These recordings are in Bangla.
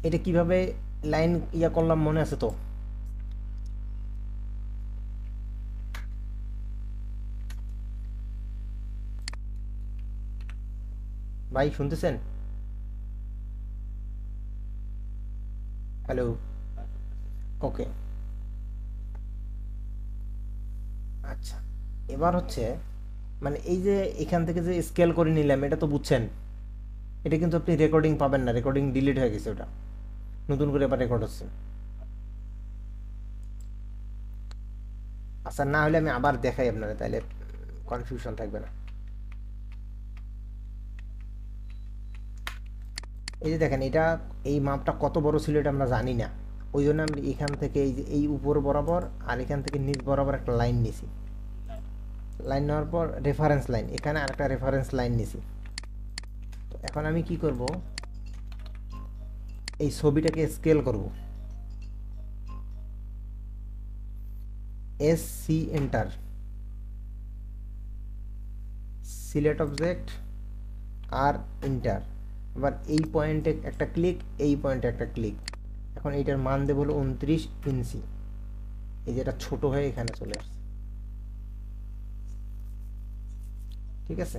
এটা কিভাবে লাইন ইয়া করলাম মনে আছে তো? ভাই শুনতেছেন? হ্যালো। ওকে। আচ্ছা, এবার হচ্ছে মানে এই যে এখান থেকে যে স্কেল করে নিলাম এটা তো বুঝছেন। এটা কিন্তু আপনি রেকর্ডিং পাবেন না, রেকর্ডিং ডিলিট হয়ে গেছে, ওটা নতুন করে এবার রেকর্ড হচ্ছে। আচ্ছা, না হলে আমি আবার দেখাই আপনারা, তাহলে কনফিউশন থাকবে না। এই যে দেখেন, এটা এই মাপটা কত বড় ছিল এটা আমরা জানি না। ওই জন্য আমি এখান থেকে এই যে এই উপর বরাবর আর এখান থেকে নিচ বরাবর একটা লাইন নিছি। লাইন নেওয়ার পর রেফারেন্স লাইন, এখানে আরেকটা রেফারেন্স লাইন নিছি। তো এখন আমি কি করব, এই ছবিটাকে স্কেল করব। S C enter, select object আর এন্টার। আবার এই পয়েন্টে একটা ক্লিক, এই পয়েন্টে একটা ক্লিক। এখন এইটার মান দেব হলো 29 ইঞ্চি। এই যেটা ছোট হয়ে এখানে চলে আসছে। ঠিক আছে।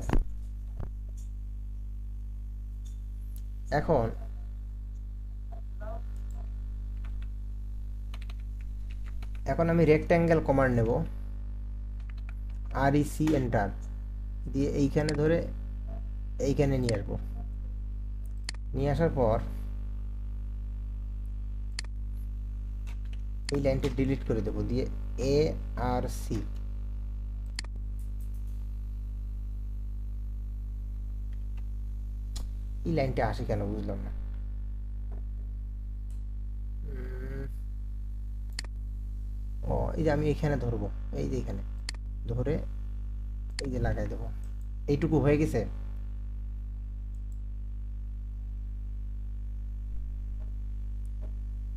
এখন এখন আমি রেক্ট্যাঙ্গেল কমান্ড নেব, আর ই সি এন্টার দিয়ে এইখানে ধরে এইখানে নিয়ে আসবো। নিয়ে আসার পর এই লাইনটা ডিলিট করে দেবো, দিয়ে এ আর সি। এই লাইনটা আসে কেন বুঝলাম না। ও, এই যে আমি এখানে ধরবো, এই যে এখানে ধরে এই যে লাগাই দেবো। এইটুকু হয়ে গেছে।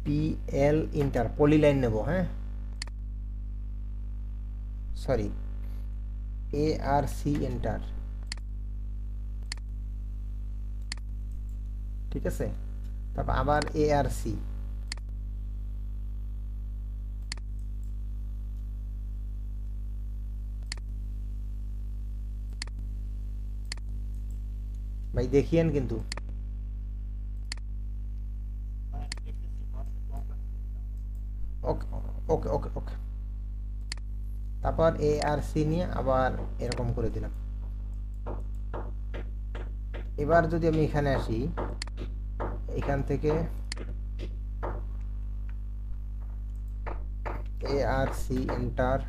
পি এল ইন্টার পলি লাইন নেব, হ্যাঁ সরি, এ আর সি এন্টার। ঠিক আছে, তারপর আবার এ আর সি। ভাই দেখিয়েন কিন্তু। ওকে ওকে ওকে ওকে। তারপর এ আর সি নিয়ে আবার এরকম করে দিলাম। এবার যদি আমি এখানে আসি, এখান থেকে এ আর সি এন্টার।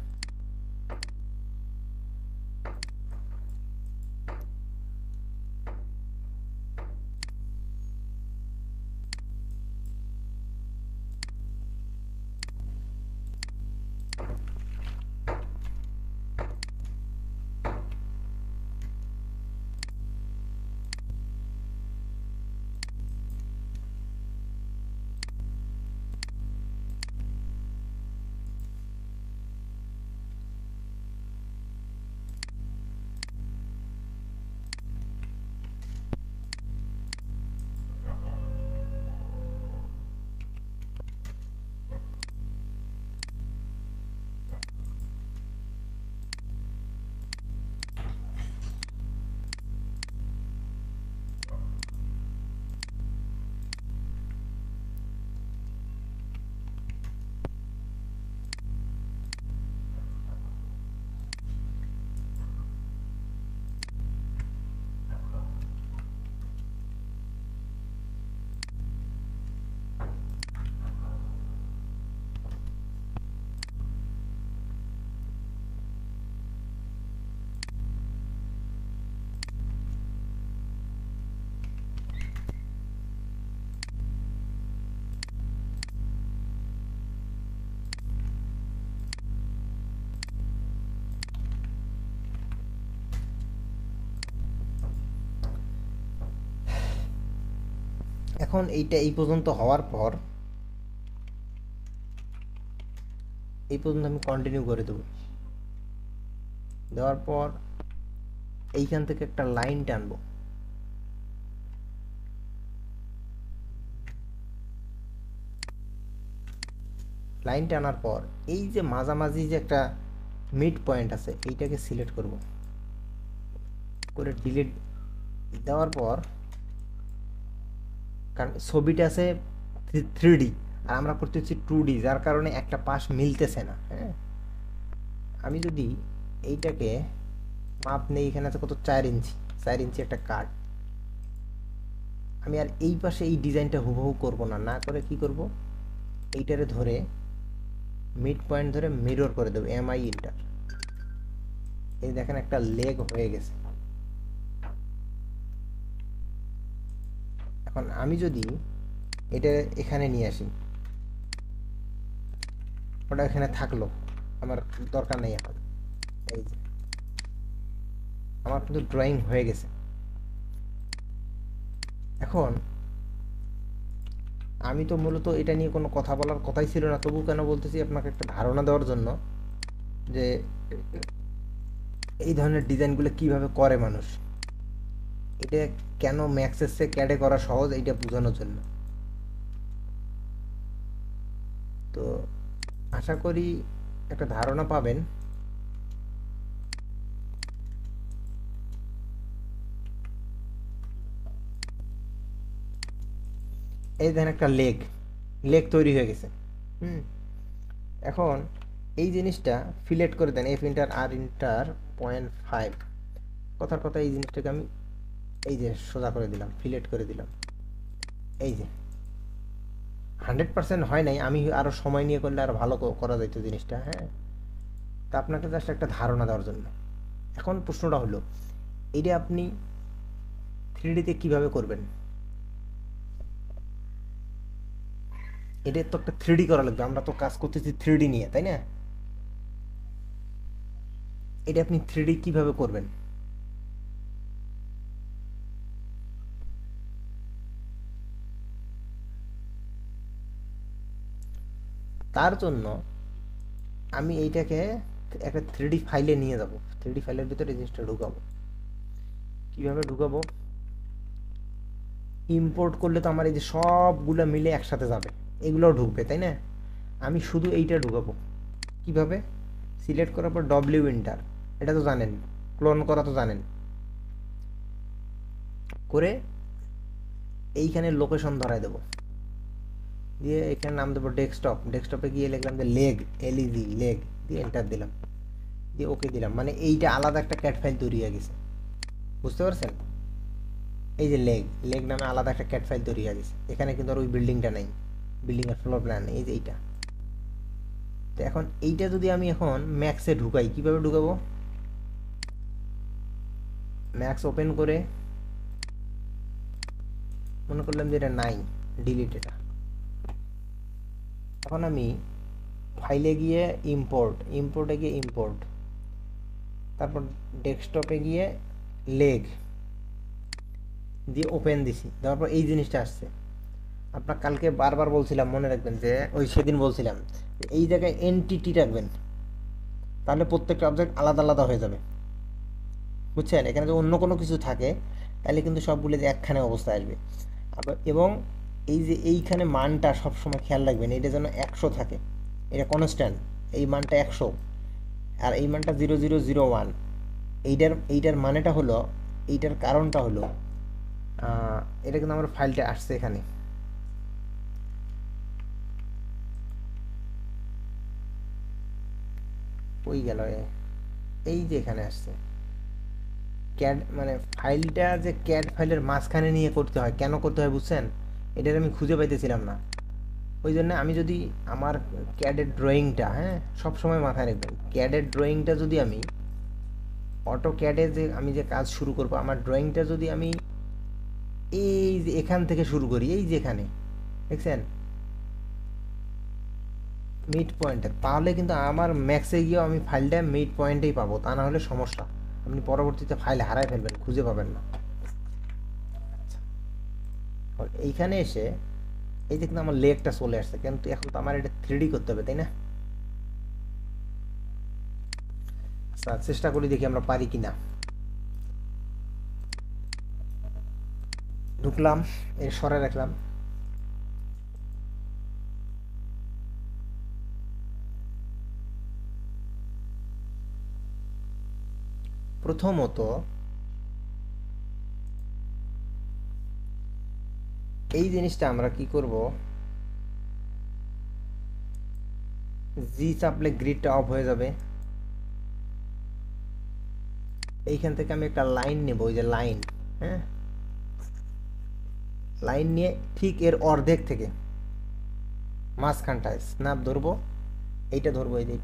এখন এইটা এই পর্যন্ত হওয়ার পর এই পর্যন্ত আমি কন্টিনিউ করে দেবো। দেওয়ার পর এইখান থেকে একটা লাইন টানবো। লাইন টানার পর এই যে মাঝামাঝি যে একটা মিড পয়েন্ট আছে এইটাকে সিলেক্ট করব, করে ডিলিট দেওয়ার পর, কারণ ছবিটা আছে 3D আর আমরা করতেছি 2D, যার কারণে একটা পাশ মিলতেছে না। হ্যাঁ, আমি যদি এইটাকে মাপ নেই, এখানে আছে কত, 4 ইঞ্চি, 4 ইঞ্চি একটা কাট। আমি আর এই পাশে এই ডিজাইনটা হুবহু করব না, না করে কি করব, এইটারে ধরে মিড পয়েন্ট ধরে মিরর করে দেবো, MI ইন্টার। এই দেখেন একটা লেগ হয়ে গেছে। এখন আমি যদি এটা এখানে নিয়ে আসি, ওটা এখানে থাকলো, আমার দরকার নেই এখন। এই যে আমার কিন্তু ড্রয়িং হয়ে গেছে। এখন আমি তো মূলত এটা নিয়ে কোনো কথা বলার কথাই ছিল না, তবু কেন বলতেছি আপনাকে একটা ধারণা দেওয়ার জন্য যে এই ধরনের ডিজাইনগুলো কিভাবে করে মানুষ, এটা কেন ম্যাক্সেসে ক্যাডে করা সহজ, এইটা বোঝানোর জন্য। তো আশা করি একটা ধারণা পাবেন। এই দেখেন একটা লেগ লেগ তৈরি হয়ে গেছে। হুম, এখন এই জিনিসটা ফিলেট করে দেন, F ইন্টার R ইন্টার 0.5, কথার কথা এই জিনিসটাকে আমি এই যে সোজা করে দিলাম, ফিলেট করে দিলাম। এই যে 100% হয় নাই, আমি আরও সময় নিয়ে করলে আরও ভালো করা যেত জিনিসটা। হ্যাঁ, তা আপনাকে জাস্ট একটা ধারণা দেওয়ার জন্য। এখন প্রশ্নটা হলো, এইটা আপনি 3Dতে কিভাবে করবেন? এটা তো একটা 3D করা লাগবে, আমরা তো কাজ করতেছি 3D নিয়ে, তাই না? এটা আপনি 3D কিভাবে করবেন? তার জন্য আমি এইটাকে একটা 3D ফাইলে নিয়ে যাব, 3D ফাইলের ভিতরে জিনিসটা ঢুকাবো। কিভাবে ঢুকাবো? ইম্পোর্ট করলে তো আমার এই যে সবগুলো মিলে একসাথে যাবে, এগুলোও ঢুকবে, তাই না? আমি শুধু এইটা ঢুকাবো। কিভাবে? সিলেক্ট করার পর ডব্লিউ ইন্টার, এটা তো জানেন, ক্লোন করা তো জানেন, করে এইখানে লোকেশন ধরায় দেবো, দিয়ে এখানে নাম দেবো ডেস্কটপ। ডেস্কটপে গিয়ে লিখলাম যে লেগ, LEG লেগ, দিয়ে এন্টার দিলাম, দিয়ে ওকে দিলাম। মানে এইটা আলাদা একটা ক্যাট ফাইল তৈরি হয়ে গেছে, বুঝতে পারছেন? এই যে লেগ লেগ নামে আলাদা একটা ক্যাট ফাইল তৈরি হয়ে গেছে। এখানে কিন্তু আর ওই বিল্ডিংটা নেই, বিল্ডিংয়ের ফ্লোর প্ল্যান নেই, এই যে এইটা। তো এখন এইটা যদি আমি এখন ম্যাক্সে ঢুকাই, কিভাবে ঢুকাবো? ম্যাক্স ওপেন করে মনে করলাম যে এটা নাই, ডিলিট এটা। এখন আমি ফাইলে গিয়ে ইম্পোর্টে গিয়ে ইম্পোর্ট, তারপর ডেস্কটপে গিয়ে লেগ দিয়ে ওপেন দিছি, তারপর এই জিনিসটা আসছে। আপনার কালকে বারবার বলছিলাম, মনে রাখবেন যে ওই সেদিন বলছিলাম এই জায়গায় এনটিটি রাখবেন, তাহলে প্রত্যেকটা অবজেক্ট আলাদা আলাদা হয়ে যাবে, বুঝছেন? এখানে যদি অন্য কোনো কিছু থাকে তাহলে কিন্তু সবগুলো যে একখানে অবস্থায় আসবে। আবার এবং এই যে এইখানে মানটা সবসময় খেয়াল রাখবেন, এটা যেন 100 থাকে, এটা কনস্ট্যান্ট, এই মানটা 100, আর এই মানটা 0001। এইটার মানেটা হলো, এইটার কারণটা হলো এটা কিন্তু আমার ফাইলটা আসছে এখানে, ওই গেল, এই যে এখানে আসছে ক্যাড, মানে ফাইলটা যে ক্যাড ফাইলের মাঝখানে নিয়ে করতে হয়, কেন করতে হয় বুঝছেন? এটার আমি খুঁজে পাইতেছিলাম না। ওই জন্য আমি যদি আমার ক্যাডের ড্রয়িংটা, হ্যাঁ, সব সময় মাথায় রাখবেন, ক্যাডের ড্রয়িংটা যদি আমি অটো ক্যাডে যে আমি যে কাজ শুরু করব, আমার ড্রয়িংটা যদি আমি এই যে এখান থেকে শুরু করি, এই যে এখানে দেখছেন মিড পয়েন্টে, তাহলে কিন্তু আমার ম্যাক্সে গিয়েও আমি ফাইলটা মিড পয়েন্টেই পাবো, তা না হলে সমস্যা, আপনি পরবর্তীতে ফাইল হারাই ফেলবেন, খুঁজে পাবেন না। এইখানে এসে এই যে কিন্তু আমার লেগটা চলে আসছে, কিন্তু এখন তো আমার এটা 3D করতে হবে, তাই না? আচ্ছা, চেষ্টা করি, দেখি আমরা পারি কিনা। ঢুকলাম, এর সরে রাখলাম, প্রথমত এই জিনিসটা আমরা কি করব, জি চাপলে গ্রিডটা অফ হয়ে যাবে। এইখান থেকে আমি একটা লাইন নেব, ওই যে লাইন, হ্যাঁ, লাইন নিয়ে ঠিক এর অর্ধেক থেকে মাঝখানটায় স্ন্যাপ ধরবো, এইটা ধরবো, এই যে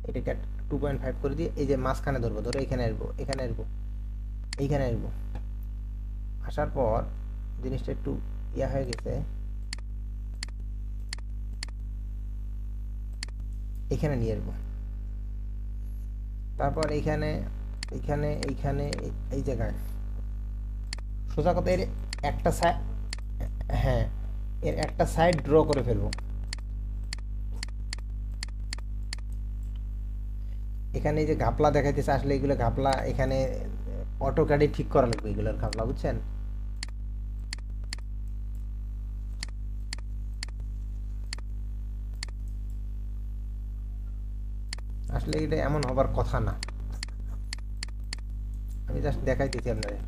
এটাকে 2.5 করে দিয়ে এই যে মাঝখানে ধরবো, ধরে এখানে আসবো, এখানে আসবো, এইখানে আসবো। আসার পর জিনিসটা একটু ইয়া হয়ে গেছে, এখানে নিয়ে আসবো। তারপর এইখানে এইখানে এইখানে এই জায়গায় সোজা কথা এর একটা সাইড, হ্যাঁ, এর একটা সাইড ড্র করে ফেলবো। এখানে এই যে ঘাপলা দেখাইতেছে, আসলে এগুলো ঘাপলা এখানে অটো ক্যাডে ঠিক করা লাগবে এগুলোর ঘাপলা, বুঝছেন? আসলে এটা এমন হবার কথা না, আমি জাস্ট দেখাইতেছি আপনাদের।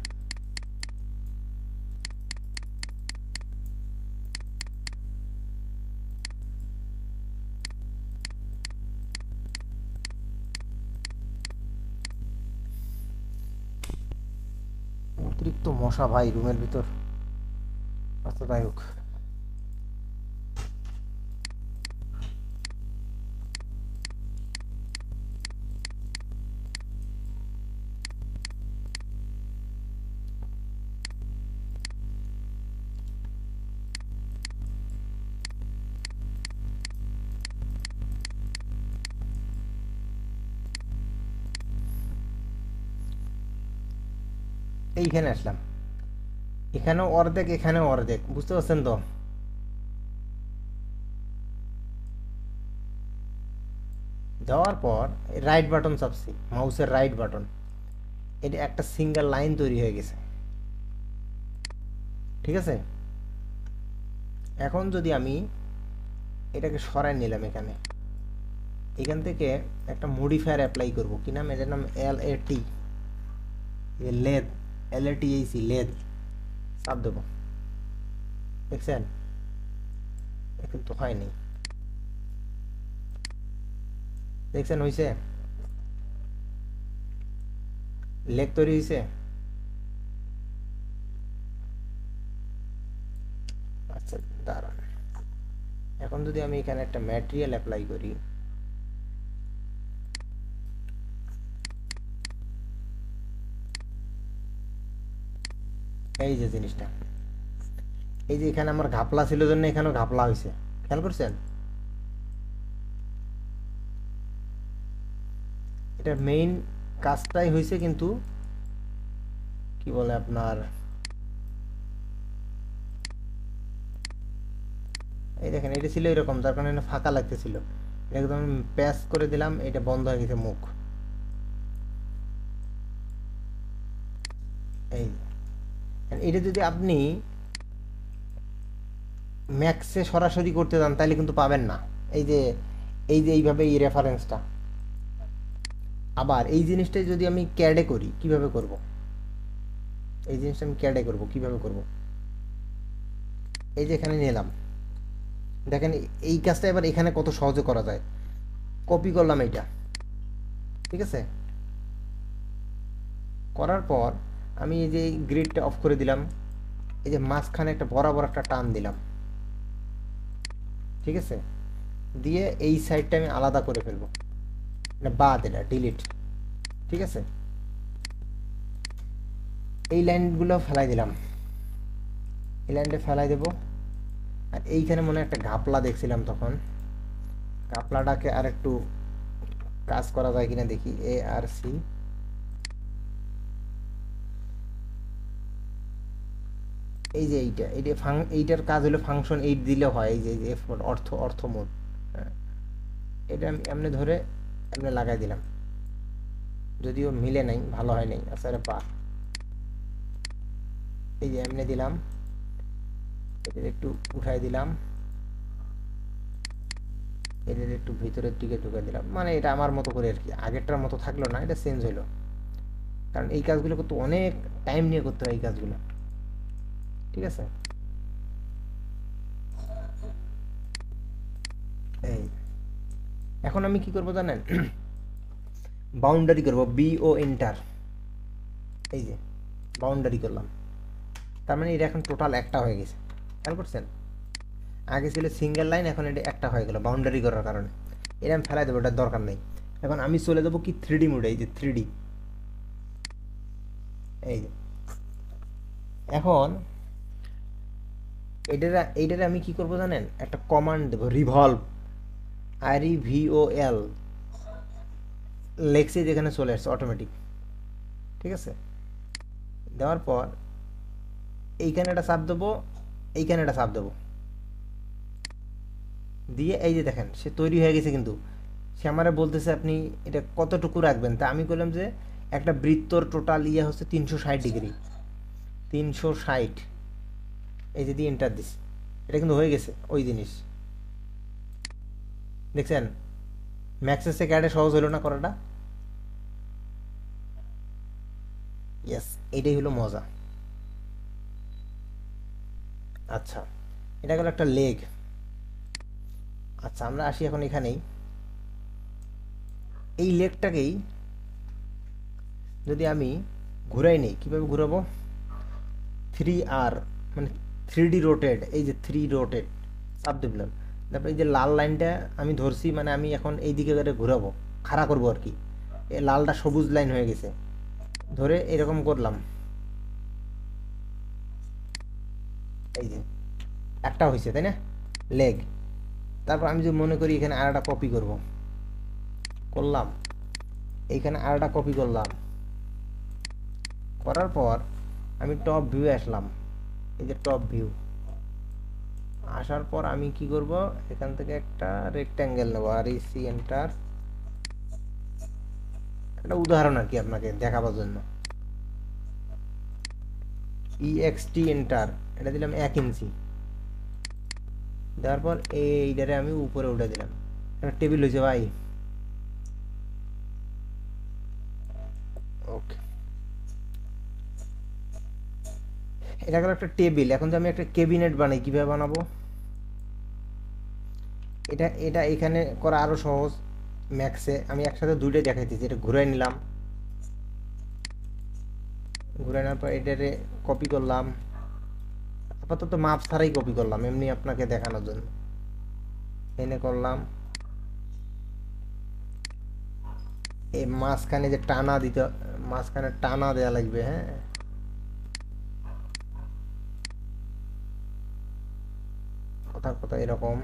অতিরিক্ত মশা ভাই রুমের ভিতর। আচ্ছা যাই হোক, এইখানে আসলাম, এখানেও অর্ধেক এখানেও অর্ধেক, বুঝতে পারছেন তো? যাওয়ার পর রাইট বাটন চাপছি, মাউসের রাইট বাটন, এটা একটা সিঙ্গেল লাইন তৈরি হয়ে গেছে, ঠিক আছে? এখন যদি আমি এটাকে সরাই নিলাম, এখানে এখান থেকে একটা মডিফায়ার অ্যাপ্লাই করব, কি নাম, এটার নাম LAT, লেদ, LATAC, লেদ, চাপ দেবো, দেখছেন? কিন্তু হয়নি, দেখছেন হয়েছে, লেগ তৈরি হয়েছে। আচ্ছা দাঁড়ান, এখন যদি আমি এখানে একটা ম্যাটেরিয়াল অ্যাপ্লাই করি, এই যে জিনিসটা, এই যে এখানে আমার ঘাপলা ছিল জন্য এখানেও ঘাপলা হয়েছে, খেয়াল করছেন? এটার মেইন কাজটাই হয়েছে, কিন্তু কি বলে আপনার, এই দেখেন এটা ছিল এরকম, যার কারণে এটা ফাঁকা লাগতেছিল, এটা একদম প্যাচ করে দিলাম, এটা বন্ধ হয়ে গেছে মুখ। এই এটা যদি আপনি ম্যাক্সে সরাসরি করতে যান তাহলে কিন্তু পাবেন না, এই যে এইভাবে এই রেফারেন্সটা। আবার এই জিনিসটাই যদি আমি ক্যাডে করি, কিভাবে করব, এই জিনিসটা আমি ক্যাডে করব, কিভাবে করব, এই যে এখানে নিলাম, দেখেন এই কাজটা এবার এখানে কত সহজে করা যায়। কপি করলাম এইটা, ঠিক আছে? করার পর আমি এই যে গ্রিডটা অফ করে দিলাম, এই যে মাঝখানে একটা বরাবর একটা টান দিলাম, ঠিক আছে? দিয়ে এই সাইডটা আমি আলাদা করে ফেলবো, বাদ, এটা ডিলিট, ঠিক আছে? এই লাইনগুলো ফেলাই দিলাম, এই লাইনটা ফেলাই দেবো। আর এইখানে মনে হয় একটা ঘাপলা দেখছিলাম তখন, ঘাপলাটাকে আর একটু কাজ করা যায় কিনা দেখি, ARC, এই যে এইটার কাজ হলো ফাংশন 8 দিলে হয়, এই যে এফ মোড, অর্থ মোড, এটা আমি এমনি ধরে এমনি লাগাই দিলাম, যদিও মিলে নাই, ভালো হয় নাই, আচ্ছা পা, এই যে এমনি দিলাম, এটা একটু উঠাই দিলাম, এটা একটু ভিতরের দিকে ঢুকে দিলাম, মানে এটা আমার মতো করে আর কি, আগেরটার মতো থাকলো না, এটা চেঞ্জ হলো। কারণ এই কাজগুলো করতে অনেক টাইম নিয়ে করতে হয় এই কাজগুলো, ঠিক আছে। এই এখন আমি কি করব জানেন, বাউন্ডারি করব, বিও এন্টার, এই যে বাউন্ডারি করলাম, তার মানে এটা এখন টোটাল একটা হয়ে গেছে, খেয়াল করছেন। আগে ছিল সিঙ্গেল লাইন, এখন এটা একটা হয়ে গেল বাউন্ডারি করার কারণে। এটা আমি ফেলাই দেবো, এটার দরকার নেই। এখন আমি চলে যাবো কি 3D মোডে, এই যে 3D, এই যে এখন এইটারে আমি কি করব জানেন, একটা কমান্ড দেবো, রিভলভ, REVOL লেখছি, যেখানে চলে আসছে অটোমেটিক, ঠিক আছে। দেওয়ার পর এইখানে একটা চাপ দেবো, এইখানে একটা চাপ দেবো, দিয়ে এই যে দেখেন সে তৈরি হয়ে গেছে। কিন্তু সে আমারে বলতেছে আপনি এটা কতটুকু রাখবেন, তা আমি বললাম যে একটা বৃত্তর টোটাল ইয়ে হচ্ছে 360 ডিগ্রি, 360, এই যে দিয়ে এন্টার দিস, এটা কিন্তু হয়ে গেছে ওই জিনিস, দেখছেন। ম্যাক্সেস থেকে অ্যাডে সহজ হলো না করাটা। ইয়েস, এটাই হলো মজা। আচ্ছা, এটা গেল একটা লেগ। আচ্ছা, আমরা আসি এখন এখানেই, এই লেগটাকেই যদি আমি ঘুরাই নেই, কীভাবে ঘুরাবো, 3R, মানে 3D রোটেট, এই যে 3 রোটেট চাপ দিলাম। তারপর এই যে লাল লাইনটা আমি ধরছি, মানে আমি এখন এই দিকে করে ঘুরাবো, খাড়া করবো আর কি। এই লালটা সবুজ লাইন হয়ে গেছে, ধরে এরকম করলাম, এই যে একটা হয়েছে, তাই না, লেগ। তারপর আমি যদি মনে করি এখানে আর একটা কপি করলাম, এইখানে আর একটা কপি করলাম, করার পর আমি টপ ভিউ আসলাম, এই যে টপ ভিউ আসার পর আমি কি করব, এখান থেকে একটা রেক্ট্যাঙ্গেল নেবো, REC এন্টার, একটা উদাহরণ আর কি আপনাকে দেখাবার জন্য, EXT এন্টার, এটা দিলাম 1 ইঞ্চি, দেওয়ার পর এইটারে আমি উপরে উঠে দিলাম, একটা টেবিল হয়েছে ভাই। ওকে, এটা গেল একটা টেবিল। এখন যে আমি একটা ক্যাবিনেট বানাই, কিভাবে বানাবো, এটা এটা এখানে করা আরো সহজ। ম্যাক্সে আমি একসাথে দুইটাই দেখাইতেছি, এটা ঘুরাই নিলাম, ঘুরাই নেওয়ার পর এটারে কপি করলাম, আপাতত মাপ ছাড়াই কপি করলাম এমনি আপনাকে দেখানোর জন্য, এনে করলাম, এই মাঝখানে যে টানা দিতে, মাঝখানে টানা দেওয়া লাগবে, হ্যাঁ, কথার কথা এরকম,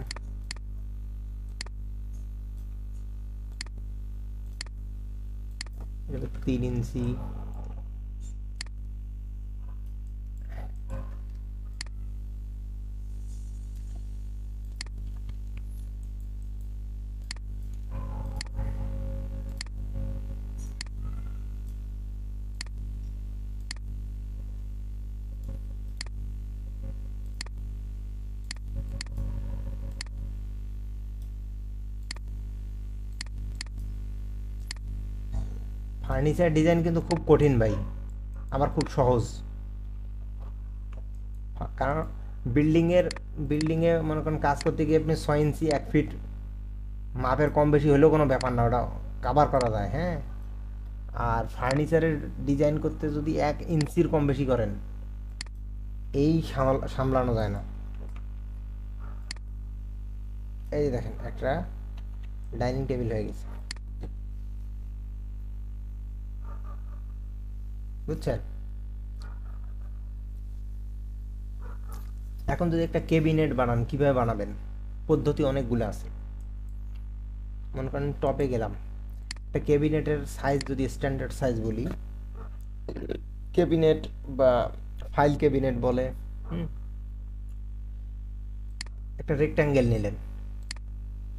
এটা 3 ইঞ্চি, ফার্নিচার ডিজাইন কিন্তু খুব কঠিন ভাই, আবার খুব সহজ। কারণ বিল্ডিংয়ে মনে করেন কাজ করতে গিয়ে আপনি 6 ইঞ্চি 1 ফিট মাপের কম বেশি হলেও কোনো ব্যাপার না, ওটা কাভার করা যায়, হ্যাঁ। আর ফার্নিচারের ডিজাইন করতে যদি 1 ইঞ্চির কম বেশি করেন, এই সামলানো যায় না। এই যে দেখেন একটা ডাইনিং টেবিল হয়ে গেছে, বুঝছেন। এখন যদি একটা ক্যাবিনেট বানান, কিভাবে বানাবেন, পদ্ধতি অনেকগুলো আছে। মনে করেন টপে গেলাম, একটা ক্যাবিনেটের সাইজ যদি স্ট্যান্ডার্ড সাইজ বলি, ক্যাবিনেট বা ফাইল ক্যাবিনেট বলে, একটা রেক্ট্যাঙ্গেল নিলেন,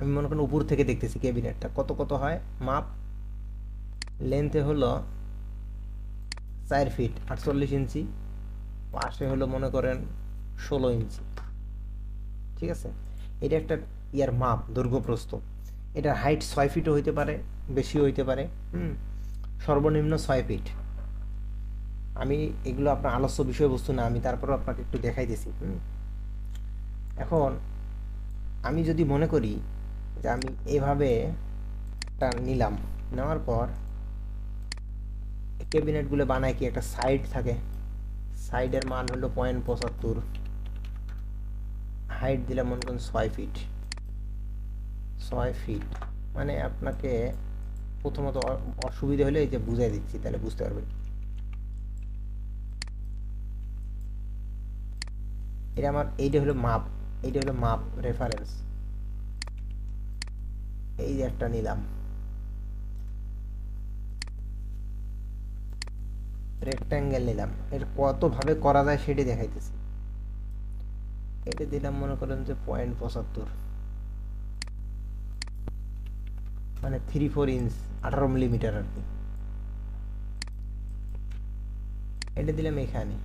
আমি মনে করেন উপর থেকে দেখতেছি ক্যাবিনেটটা কত কত হয় মাপ, লেন্থে হলো 4 ফিট 48 ইঞ্চি, পাশে হলো মনে করেন 16 ইঞ্চি, ঠিক আছে। এটা একটা ইয়ার মাপ, দৈর্ঘ্য প্রস্থ। এটার হাইট 6 ফিটও হইতে পারে, বেশিও হইতে পারে, সর্বনিম্ন 6 ফিট। আমি এগুলো আপনার আলোচ্য বিষয়বস্তু না, আমি তারপরেও আপনাকে একটু দেখাইতেছি। এখন আমি যদি মনে করি যে আমি এভাবে একটা নিলাম, নেওয়ার পর ক্যাবিনেটগুলো বানায় কি একটা সাইড থাকে, সাইডের মান হলো 0.75, হাইট দিলাম মনে করুন 6 ফিট। 6 ফিট মানে আপনাকে প্রথমত অসুবিধা হলে এই যে বুঝাই দিচ্ছি, তাহলে বুঝতে পারবেন। এটা আমার, এইটা হলো মাপ, এইটা হলো মাপ রেফারেন্স। এই যে একটা নিলাম, রেক্ট্যাঙ্গেল নিলাম, এর কতভাবে করা যায় সেটি দেখাইতেছি। এটা দিলাম মনে করেন যে 0.75, মানে 3-4 ইঞ্চ, 18 মিলিমিটার আর কি। এটা দিলাম এখানে।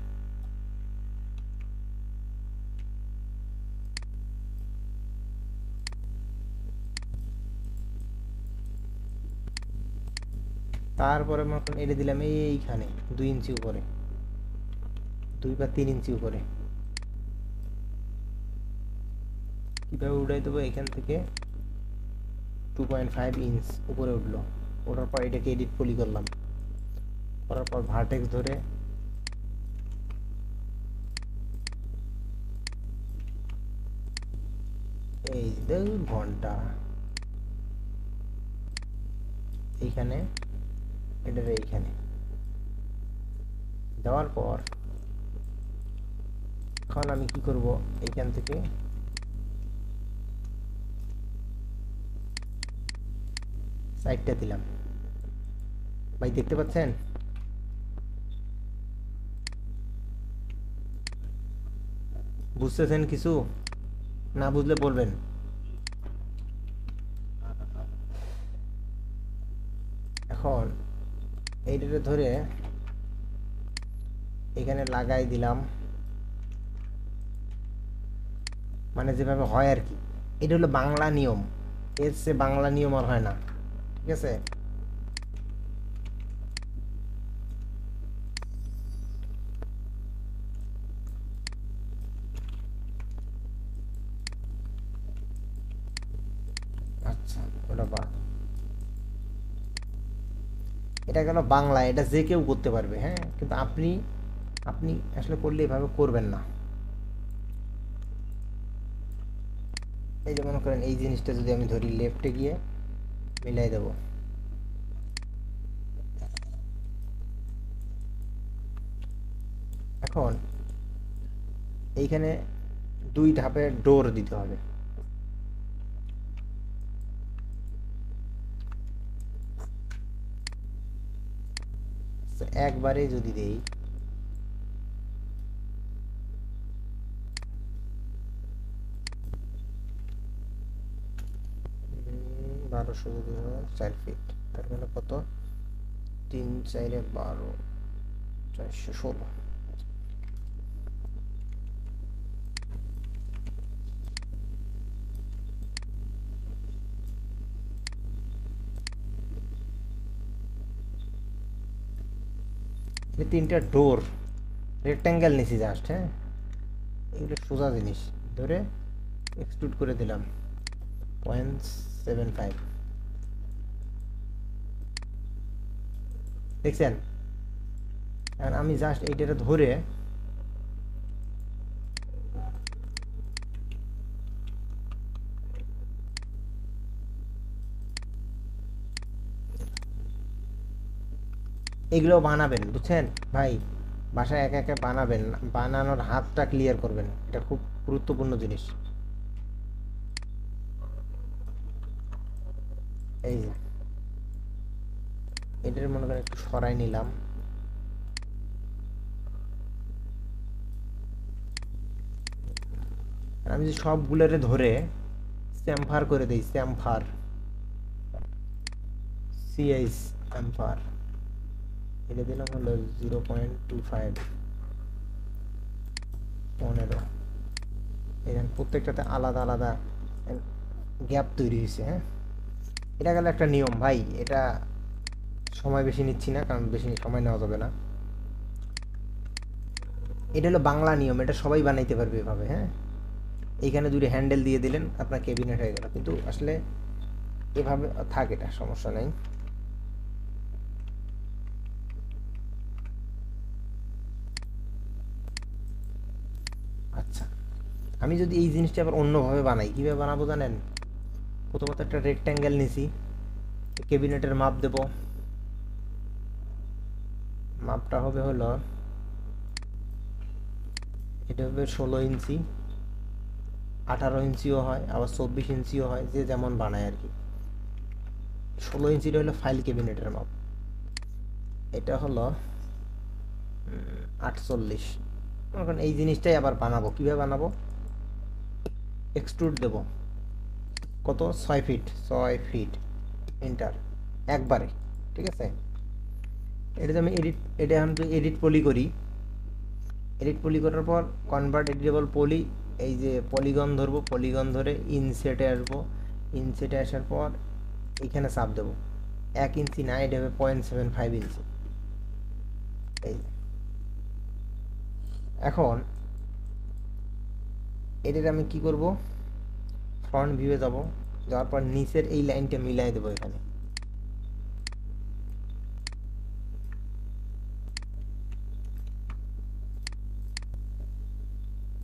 তারপরে মনে করেন এটা দিলাম এইখানে 2 ইঞ্চি উপরে, 2 বা 3 ইঞ্চি উপরে। কিভাবে উঠাই দেবো, এখান থেকে 2.5 ইঞ্চ উপরে উঠলো। ওঠার পর এটাকে এডিট পলি করলাম, করার পর ভার্টেক্স ধরে এই 2 ঘন্টা এইখানে, এটার এইখানে দেওয়ার পর এখন আমি কি করব, এইখান থেকে সাইডটা দিলাম। ভাই দেখতে পাচ্ছেন? বুঝতেছেন কিছু? না বুঝলে বলবেন। এখন এইটাকে ধরে এখানে লাগাই দিলাম, মানে যেভাবে হয় আর কি। এটা হলো বাংলা নিয়ম, এর চেয়ে বাংলা নিয়ম আর হয় না, ঠিক আছে? আচ্ছা, ওটা এটা গেল বাংলা, এটা যে কেউ করতে পারবে, হ্যাঁ, কিন্তু আপনি আপনি আসলে করলে এভাবে করবেন না। এই যে মনে করেন এই জিনিসটা যদি আমি ধরি, লেফটে গিয়ে মিলাই দেব, এখন এইখানে 2 ধাপে ডোর দিতে হবে। একবারে যদি দেই, 1200 যদি হয় 4 ফিট, তার মানে কত, 3×4=12, 416। এই 3টা ডোর রেক্ট্যাঙ্গেল নিছি জাস্ট, হ্যাঁ, এগুলো সোজা জিনিস ধরে এক্সট্রুড করে দিলাম 0.75। দেখছেন? এখন আমি জাস্ট এইটারে ধরে এগুলো বানাবেন, বুঝছেন ভাই? বাসায় একা একা বানাবেন, বানানোর হাতটা ক্লিয়ার করবেন, এটা খুব গুরুত্বপূর্ণ জিনিস। এই যে এটার মনে করেন একটু সরাই নিলাম, আমি যে সবগুলোরে ধরে চ্যাম্ফার করে দিই, চ্যাম্ফার, সিএইচ চ্যাম্ফার, এটা দিলাম হলো 0.25, 15। এখানে প্রত্যেকটাতে আলাদা আলাদা গ্যাপ তৈরি হয়েছে, হ্যাঁ। এটা গেল একটা নিয়ম ভাই, এটা সময় বেশি নিচ্ছি না, কারণ বেশি সময় নেওয়া যাবে না। এটা হলো বাংলা নিয়ম, এটা সবাই বানাইতে পারবে এভাবে। হ্যাঁ, এইখানে দুটো হ্যান্ডেল দিয়ে দিলেন, আপনার ক্যাবিনেট হয়ে গেল। কিন্তু আসলে এভাবে থাক, এটা সমস্যা নেই। আচ্ছা, আমি যদি এই জিনিসটা আবার অন্যভাবে বানাই, কীভাবে বানাবো জানেন? প্রথমত একটা রেক্ট্যাঙ্গেল নিছি, ক্যাবিনেটের মাপ দেব। মাপটা হবে হলো, এটা হবে 16 ইঞ্চি, 18 ইঞ্চিও হয়, আবার 24 ইঞ্চিও হয়, যে যেমন বানায় আর কি। 16 ইঞ্চিটা হলো ফাইল ক্যাবিনেটের মাপ। এটা হলো 48। এখন এই জিনিসটাই আবার বানাবো, কীভাবে বানাবো? এক্সট্রুড দেব কত, 6 ফিট, 6 ফিট, এন্টার একবারে। ঠিক আছে, এটাতে আমি এটা আমি তো এডিট পলি করি। এডিট পলি করার পর কনভার্ট এডিটেবল পলি, এই যে পলিগন ধরবো, পলিগন ধরে ইনসেটে আসবো। ইনসেটে আসার পর এখানে চাপ দেবো, 1 ইঞ্চি না, এটা হবে 0.75 ইঞ্চি। এই এখন এটার আমি কি করব, ফ্রন্ট ভিউয়ে যাব, যাওয়ার পর নিচের এই লাইনটা মিলাই দেবো এখানে।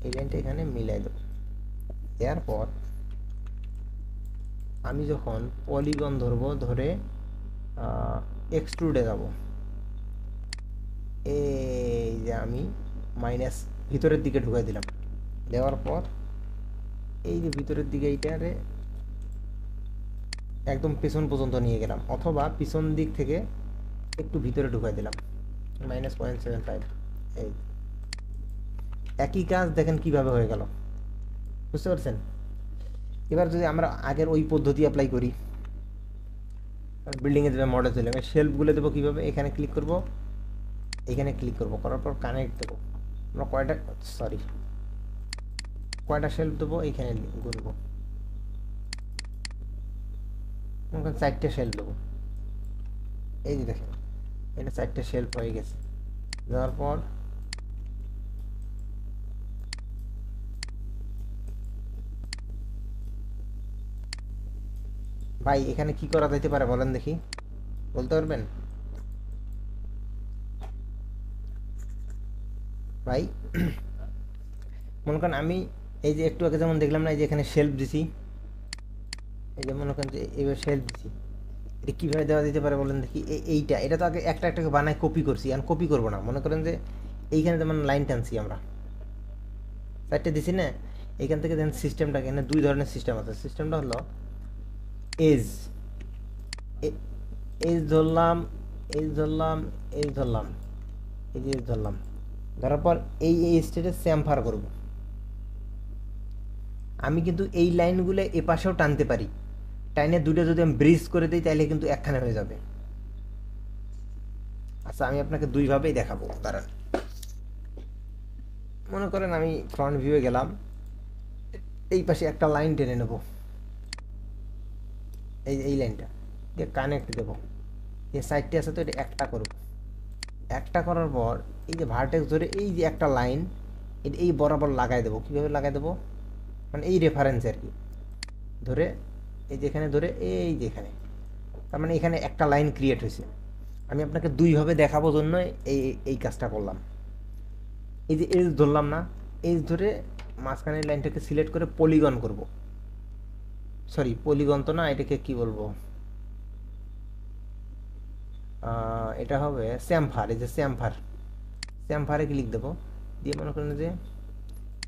এই লাইনটা এখানে মিলাই দেবো। দেওয়ার পর আমি যখন পলিগন ধরবো, ধরে এক্সট্রুডে যাব, এই যে আমি মাইনাস ভিতরের দিকে ঢুকাই দিলাম। দেওয়ার পর এই যে ভিতরের দিকে এইটারে একদম পেছন পর্যন্ত নিয়ে গেলাম, অথবা পিছন দিক থেকে একটু ভিতরে ঢুকাই দিলাম, -0.75। এই একই কাজ দেখেন কিভাবে হয়ে গেল, বুঝতে পারছেন? এবার যদি আমরা আগের ওই পদ্ধতি অ্যাপ্লাই করি, বিল্ডিংয়ে দেবে মডেল চলে, আমি শেলফগুলো দেবো কীভাবে, এখানে ক্লিক করব, এখানে ক্লিক করব, করার পর কানেক্ট দেবো। আমরা কয়টা শেলফ দেবো, এইখানে গুনবো, ওখানে 4টে শেলফ দেবো। এই যে দেখেন, এটা 4টে শেলফ হয়ে গেছে। দেওয়ার পর ভাই এখানে কি করা যেতে পারে বলেন দেখি, বলতে পারবেন ভাই? মনে করেন আমি এই যে একটু আগে যেমন দেখলাম না, এই যে এখানে শেলফ দিছি, এই যে মনে করেন যে এইবার শেলফ দিছি, এটা কীভাবে দেওয়া যেতে পারে বলেন দেখি? এইটা এটা তো আগে একটা একটাকে বানায় কপি করছি, আর কপি করবো না। মনে করেন যে এইখানে যেমন লাইন টানছি আমরা, 4টে দিছি না, এইখান থেকে দেখেন সিস্টেমটা, এখানে 2 ধরনের সিস্টেম আছে। সিস্টেমটা হলো এজ, এজ ধরলাম, এজ ধরলাম, এজ ধরলাম, এই যে এজ ধরলাম, ধরার পর এই স্টেটে স্যাম্পার করব। আমি কিন্তু এই লাইনগুলো এ পাশেও টানতে পারি, টাইনে দুটো যদি আমি ব্রিজ করে দিই তাহলে কিন্তু একখানে হয়ে যাবে। আচ্ছা, আমি আপনাকে দুইভাবেই দেখাবো, দাঁড়ান। মনে করেন আমি ফ্রন্ট ভিউয়ে গেলাম, এই পাশে একটা লাইন টেনে নেব, এই লাইনটা দিয়ে কানেক্ট দেবো, যে সাইডটি আছে তো এটা একটা করব। একটা করার পর এই যে ভার্টেক্স ধরে এই যে একটা লাইন, এটা এই বরাবর লাগাই দেবো। কীভাবে লাগাই দেবো, মানে এই রেফারেন্স আর কি, ধরে এই যেখানে ধরে এই যেখানে, তার মানে এখানে একটা লাইন ক্রিয়েট হয়েছে। আমি আপনাকে দুইভাবে দেখাবো জন্য এই এই কাজটা করলাম। এই যে এজ ধরলাম না, এজ ধরে মাঝখানের লাইনটাকে সিলেক্ট করে পলিগন করব। সরি, পলিগন তো না, এটাকে কি বলবো, এটা হবে স্যাম্পার। এই যে স্যাম্পার, স্যাম্পারে ক্লিক দেবো, দিয়ে মনে করেন যে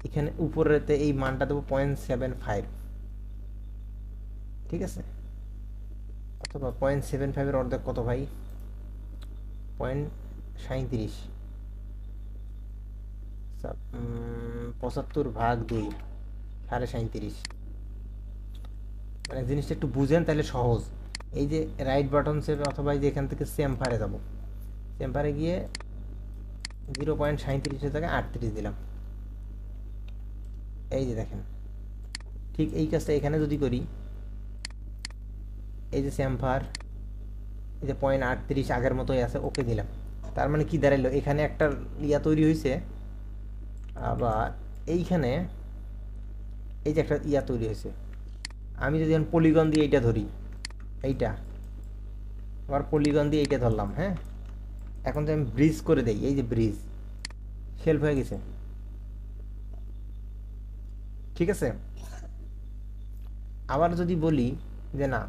এখানে উপরেতে এই মানটা দেবো 0.75, ঠিক আছে? অথবা 0.75-এর অর্ধেক কত ভাই, 0.37, 75/2, 37.5। মানে জিনিসটা একটু বুঝেন তাহলে সহজ। এই যে রাইট বাটন সেভ, অথবা এই যে এখান থেকে স্যাম্পারে যাব, স্যাম্পারে গিয়ে 0.37-এর জায়গায় 38 দিলাম। এই যে দেখেন, ঠিক এই কাজটা এখানে যদি করি, এই যে স্যাম্পার, এই যে 0.38 আগের মতোই আছে, ওকে দিলাম। তার মানে কি দাঁড়াইলো, এখানে একটা ইয়া তৈরি হয়েছে, আবার এইখানে এই যে একটা ইয়া তৈরি হয়েছে, আমি যদি এখন পলিগন দিয়ে এইটা ধরি, এইটা আবার পলিগন দিয়ে এইটা ধরলাম, হ্যাঁ, এখন যদি আমি ব্রিজ করে দেই, এই যে ব্রিজ শেল্ফ হয়ে গেছে, ঠিক আছে। আবার যদি বলি যে না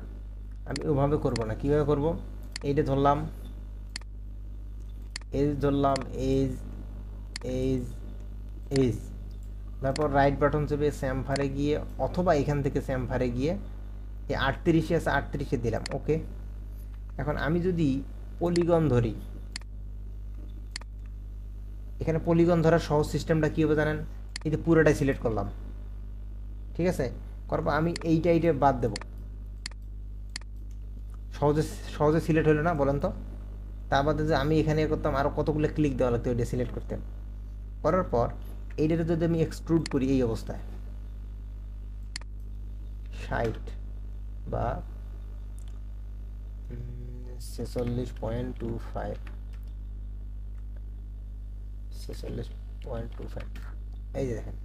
আমি ওভাবে করব না, কীভাবে করব, এইটা ধরলাম, এজ ধরলাম, এজ এজ এজ, তারপর রাইট বাটন চেপে স্যামফারে গিয়ে অথবা এখান থেকে স্যামফারে গিয়ে এই 38 আছে 38 দিলাম, ওকে। এখন আমি যদি পলিগন ধরি, এখানে পলিগন ধরার সহজ সিস্টেমটা কী হবে জানেন, এই যে পুরোটাই সিলেক্ট করলাম, ঠিক আছে, করবো আমি এইটা এইটা বাদ দেবো, সহজে সহজে সিলেক্ট হলো না বলেন তো। তার বাদে যে আমি এখানে করতাম আরও কতগুলো ক্লিক দেওয়া লাগতো ওইটা সিলেক্ট করতে, করার পর এইটাতে যদি আমি এক্সট্রুড করি এই অবস্থায় 60 বা 46.25, 46.25, এই যে দেখেন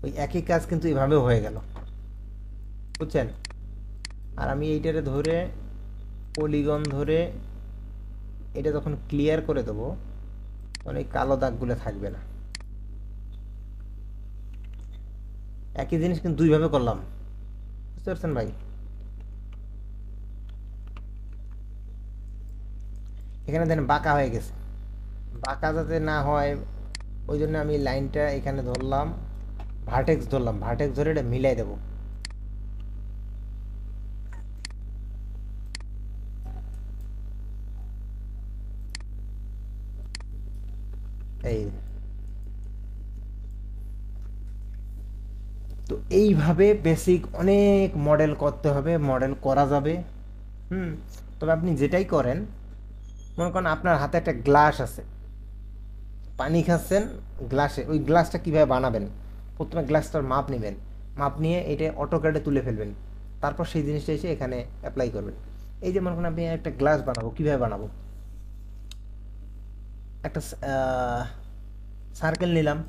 ওই একই কাজ কিন্তু এভাবেও হয়ে গেল, বুঝছেন। আর আমি এইটারে ধরে পলিগন ধরে এটা যখন ক্লিয়ার করে দেবো তখন এই কালো দাগগুলো থাকবে না। একই জিনিস কিন্তু দুইভাবে করলাম, বুঝতে পারছেন ভাই। এখানে দেখেন বাঁকা হয়ে গেছে, বাঁকা যাতে না হয় ওই জন্য আমি লাইনটা এখানে ধরলাম, ভার্টেক্স ধরলাম, ভার্টেক্স ধরে এটা মিলাই দেবো, এই। তো এইভাবে বেসিক অনেক মডেল করতে হবে, মডেল করা যাবে। তবে আপনি যেটাই করেন, মনে করেন আপনার হাতে একটা গ্লাস আছে, পানি খাচ্ছেন গ্লাসে, ওই গ্লাসটা কীভাবে বানাবেন, প্রথমে গ্লাসটার মাপ নেবেন, মাপ নিয়ে এটা অটোক্যাডে তুলে ফেলবেন, তারপর সেই জিনিসটা এসে এখানে অ্যাপ্লাই করবেন। এই যে মনে করেন আমি একটা গ্লাস বানাবো, কীভাবে বানাবো, একটা সার্কেল নিলাম,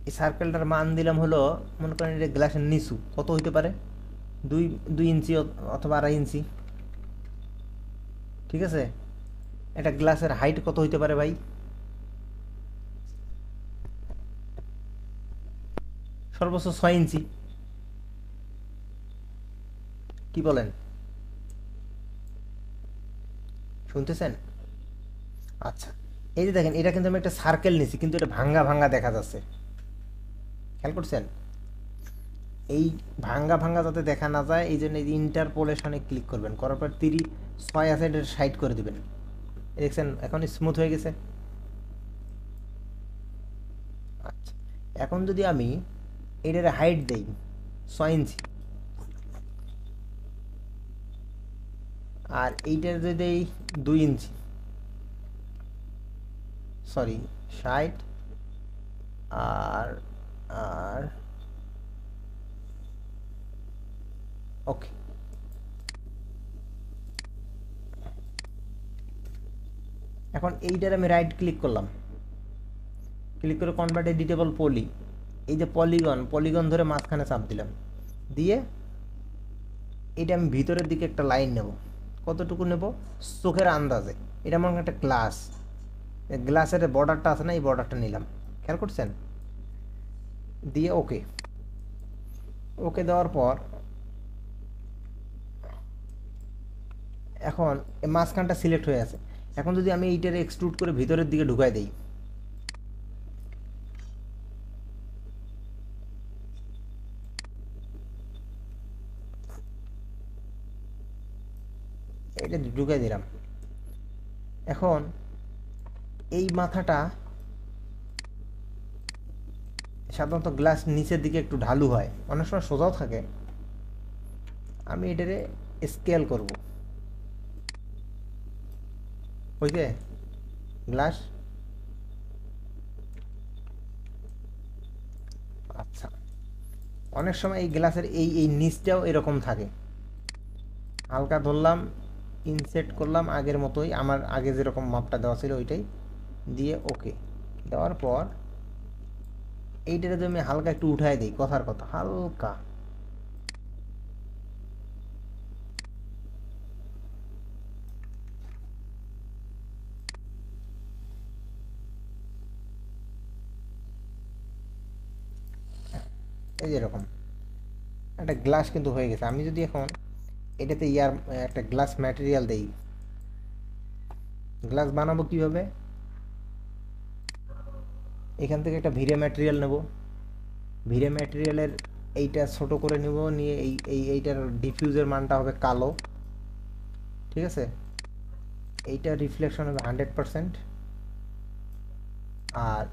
এই সার্কেলটার মান দিলাম হলো, মনে করেন এটা গ্লাসের নিচু কত হইতে পারে, 2 ইঞ্চি অথবা 2.5 ইঞ্চি, ঠিক আছে। একটা গ্লাসের হাইট কত হইতে পারে ভাই, সর্বোচ্চ 6 ইঞ্চি, কি বলেন, শুনতেছেন? আচ্ছা, এই যে দেখেন এটা কিন্তু আমি একটা সার্কেল নিছি, কিন্তু এটা ভাঙ্গা ভাঙ্গা দেখা যাচ্ছে, খেয়াল করছেন? এই ভাঙ্গা ভাঙ্গা যাতে দেখা না যায় এই জন্য ইন্টারপোলেশনে ক্লিক করবেন, করার পর 6 আছে এটা 60 করে দিবেন, দেখছেন এখন স্মুথ হয়ে গেছে। আচ্ছা, এখন যদি আমি এটার হাইট দেই 6 ইঞ্চি, আর এইটার যদি দেই 2 ইঞ্চি, সরি 60, আর আর ওকে, এখন এইটার আমি রাইট ক্লিক করলাম, ক্লিক করে কনভার্ট এডিটেবল পলি, এই যে পলিগন, পলিগন ধরে মাঝখানে চাপ দিলাম, দিয়ে এটা আমি ভিতরের দিকে একটা লাইন নেব, কতটুকু নেব চোখের আন্দাজে, এটা মনে একটা গ্লাস, গ্লাসের বর্ডারটা আছে না, এই বর্ডারটা নিলাম, খেয়াল করছেন, দিয়ে ওকে, ওকে দেওয়ার পর এখন মাঝখানটা সিলেক্ট হয়ে আছে। এখন যদি আমি এইটারে এক্সট্রুড করে ভিতরের দিকে ঢুকাই দেই, এটা ঢুকাই দিলাম, এখন এই মাথাটা সাধারণত গ্লাস নিচের দিকে একটু ঢালু হয়, অনেক সময় সোজাও থাকে, আমি এটারে স্কেল করব, বুঝলে গ্লাস, আচ্ছা, অনেক সময় এই গ্লাসের এই এই নিচটাও এরকম থাকে, হালকা ধরলাম, ইনসেট করলাম আগের মতোই, আমার আগে যেরকম মাপটা দেওয়া ছিল ওইটাই, দিয়ে ওকে দেওয়ার পর এইটাতে যদি আমি হালকা একটু উঠায় দিই, কথার কথা হালকা, এই যে এরকম একটা গ্লাস কিন্তু হয়ে গেছে। আমি যদি এখন এটাতে একটা গ্লাস ম্যাটেরিয়াল দেই, গ্লাস বানাবো কিভাবে, এখান থেকে একটা ভিরে ম্যাটেরিয়াল নেব, ভিরে ম্যাটেরিয়ালের এইটা ছোট করে নেব, নিয়ে এইটার ডিফিউজের মানটা হবে কালো, ঠিক আছে, এইটা রিফ্লেকশন হবে 100%, আর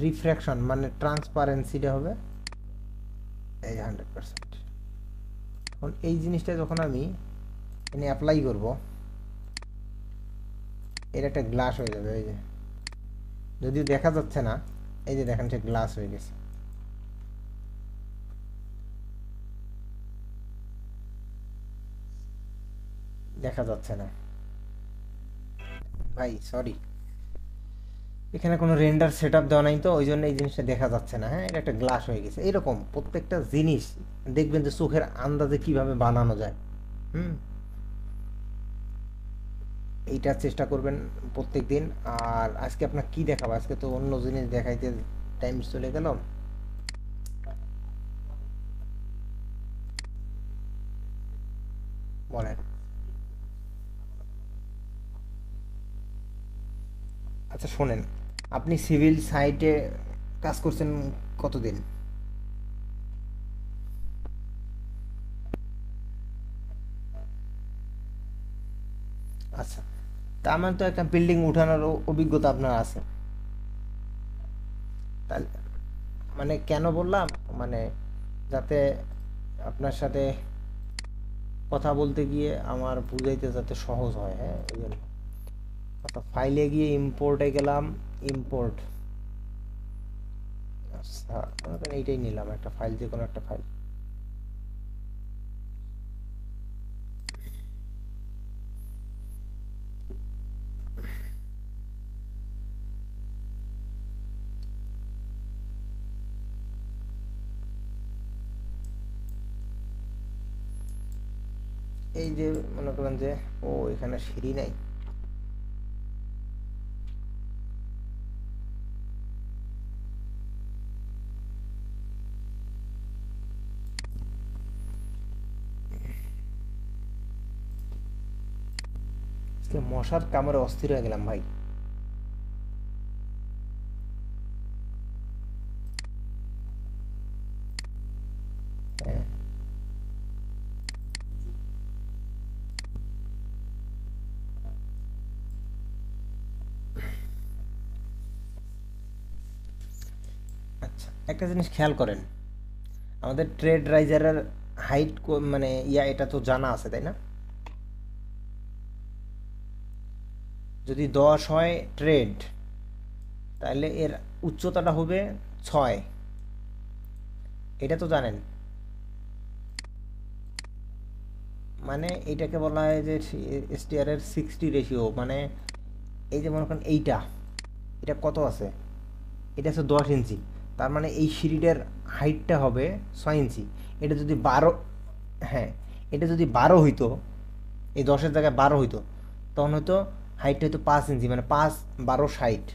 রিফ্র্যাকশন মানে ট্রান্সপারেন্সিটা হবে এই 100%। এখন এই জিনিসটা যখন আমি এনে অ্যাপ্লাই করব, এর একটা গ্লাস হয়ে যাবে। এই যে যদিও দেখা যাচ্ছে না, এই যে দেখেন সে গ্লাস হয়ে গেছে। দেখা যাচ্ছে না ভাই, সরি, এখানে কোনো রেন্ডার সেটআপ দেওয়া নাই তো ওই জন্য এই জিনিসটা দেখা যাচ্ছে না। হ্যাঁ, এটা একটা গ্লাস হয়ে গেছে। এরকম প্রত্যেকটা জিনিস দেখবেন যে চোখের আন্দাজে কিভাবে বানানো যায়। হুম, এইটা চেষ্টা করবেন প্রত্যেক দিন। আর আজকে আপনার কি দেখাবো, আজকে তো অন্য জিনিস দেখাইতে টাইম চলে গেল। বলেন। আচ্ছা শোনেন, আপনি সিভিল সাইটে কাজ করছেন কতদিন? আচ্ছা, তার মানে তো একটা বিল্ডিং উঠানোর অভিজ্ঞতা আপনার আছে। তাহলে মানে কেন বললাম, মানে যাতে আপনার সাথে কথা বলতে গিয়ে আমার বুঝাইতে যাতে সহজ হয়। হ্যাঁ, এই জন্য। আচ্ছা, ফাইলে গিয়ে ইম্পোর্টে গেলাম, ইম্পোর্ট, আচ্ছা মনে করেন এইটাই নিলাম, একটা ফাইল, যে কোনো একটা ফাইল। এই যে মনে করেন যে, ও এখানে সিঁড়ি নাই, আজকে মশার কামড়ে অস্থির হয়ে গেলাম ভাই। হ্যাঁ, আচ্ছা একটা জিনিস খেয়াল করেন, আমাদের ট্রেড রাইজারের হাইট মানে এটা তো জানা আছে তাই না? যদি 10 হয় ট্রেড, তাহলে এর উচ্চতাটা হবে 6, এটা তো জানেন। মানে এটাকে বলা হয় যে এসটিআর এর 60 রেশিও, মানে এই যে মনে করেন এইটা, এটা কত আছে, এটা আছে 10 ইঞ্চি, তার মানে এই সিঁড়িটার হাইটটা হবে 6 ইঞ্চি। এটা যদি 12, হ্যাঁ, এটা যদি 12 হইতো, এই 10-এর জায়গায় 12 হইতো, তখন হয়তো হাইটটা হয়তো 5 ইঞ্চি, মানে 5, 12, 60।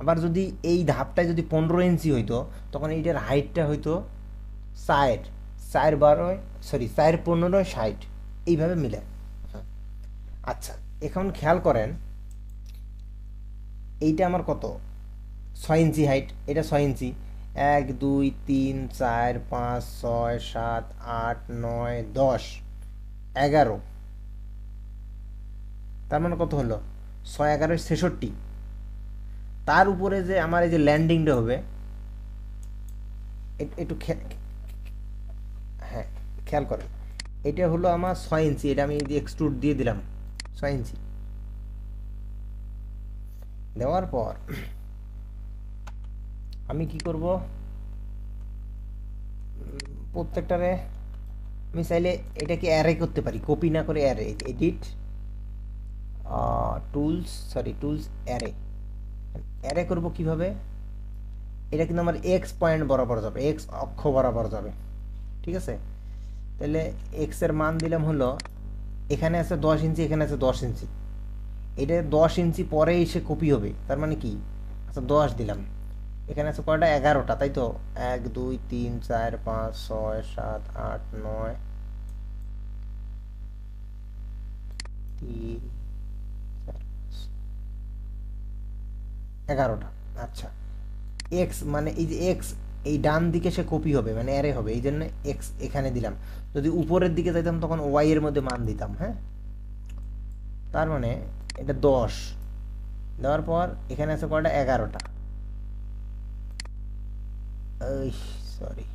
আবার যদি এই ধাপটায় যদি 15 ইঞ্চি হইতো, তখন এইটার হাইটটা হইতো 4, 4, 12, সরি 4, 15, 60, এইভাবে মিলে। হ্যাঁ, আচ্ছা এখন খেয়াল করেন, এইটা আমার কত, 6 ইঞ্চি হাইট, এটা 6 ইঞ্চি, 1, 2, 3, 4, 5, 6, 7, 8, 9, 10, 11, তার মানে কত হলো, 6, 11, 66। তার উপরে যে আমার এই যে ল্যান্ডিংটা হবে, একটু হ্যাঁ খেয়াল করেন, এটা হলো আমার 6 ইঞ্চি, এটা আমি এক্সট্রুড দিয়ে দিলাম 6 ইঞ্চি। দেওয়ার পর আমি কি করব, প্রত্যেকটারে আমি চাইলে এটাকে অ্যারে করতে পারি, কপি না করে array, edit, tools array. Array করব কিভাবে? এটা কিন্তু আমার এক্স পয়েন্ট বরাবর যাবে, এক্স অক্ষ বরাবর যাবে, ঠিক আছে? তাহলে এক্স এর মান দিলাম হলো, এখানে আছে 10 ইঞ্চি, এখানে আছে 10 ইঞ্চি, এটা 10 ইঞ্চি পরে এসে কপি হবে, তার মানে কি? আচ্ছা 10 দিলাম, এখানে আছে কয়টা? 11টা, তাই তো? 1 2 3 4 5 6 7 8 9 3 11টা। আচ্ছা, এক্স মানে এই যে এক্স, এই ডান দিকে সে কপি হবে, মানে অ্যারে হবে, এই জন্য এক্স এখানে দিলাম। যদি উপরের দিকে যাইতাম তখন ওয়াই এর মধ্যে মান দিতাম, হ্যাঁ? তার মানে এটা 10 দেওয়ার পর এখানে আছে কয়টা? 11টা। সরি,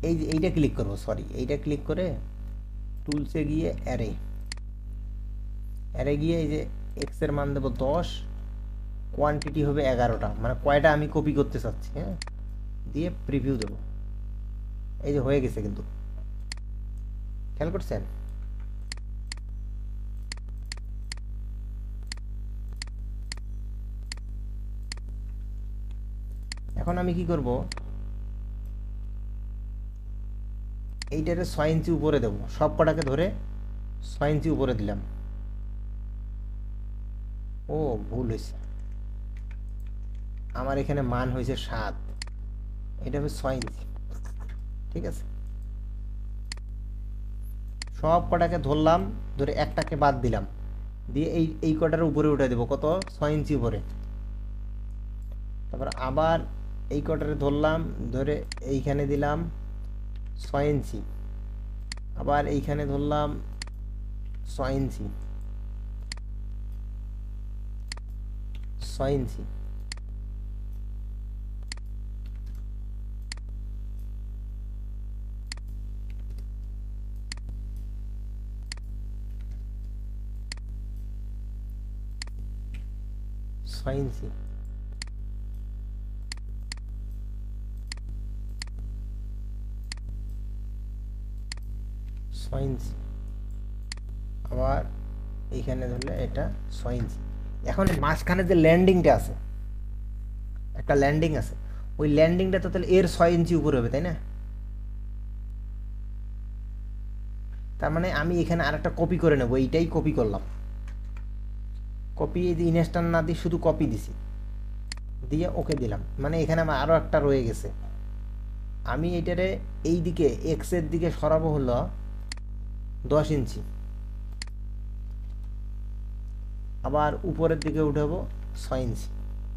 এই যে এইটা ক্লিক করবো, সরি এইটা ক্লিক করে টুলসে গিয়ে অ্যারে, অ্যারে গিয়ে এই যে এক্স এর মান দেবো 10, কোয়ান্টিটি হবে 11টা, মানে কয়টা আমি কপি করতে চাচ্ছি, হ্যাঁ? দিয়ে প্রিভিউ দেবো, এই যে হয়ে গেছে, কিন্তু খেয়াল করছেন? এখন আমি কি করব, এইটারে 6 ইঞ্চি উপরে দেবো, সব কটাকে ধরে 6 ইঞ্চি উপরে দিলাম। ও ভুল হয়েছে, আমার এখানে মান হয়েছে 7, এটা হবে 6 ইঞ্চি, ঠিক আছে? সব কটাকে ধরলাম, ধরে একটাকে বাদ দিলাম, দিয়ে এই কটার উপরে উঠে দেবো, কত? 6 ইঞ্চি উপরে। তারপর আবার এই কটারে ধরলাম, ধরে এইখানে দিলাম 6 ইঞ্চি, আবার এইখানে ধরলাম 6 ইঞ্চি, 6 ইঞ্চি, ছয় ইঞ্চি, ছয় ইঞ্চি, আবার এইখানে ধরলে এটা 6 ইঞ্চি। এখন মাঝখানে যে ল্যান্ডিংটা আছে, একটা ল্যান্ডিং আছে, ওই ল্যান্ডিংটা তো তাহলে এর 6 ইঞ্চি উপরে হবে, তাই না? তার মানে আমি এখানে আরেকটা কপি করে নেবো, এইটাই কপি করলাম, কপি এই যে ইনস্ট্যান্ট না দিয়ে শুধু কপি দিছি, দিয়ে ওকে দিলাম, মানে এখানে আমার আরও একটা রয়ে গেছে। আমি এটারে এই দিকে এক্স এর দিকে সরাবো হলো 10 ইঞ্চি, আবার উপরের দিকে উঠাবো 6 ইঞ্চি,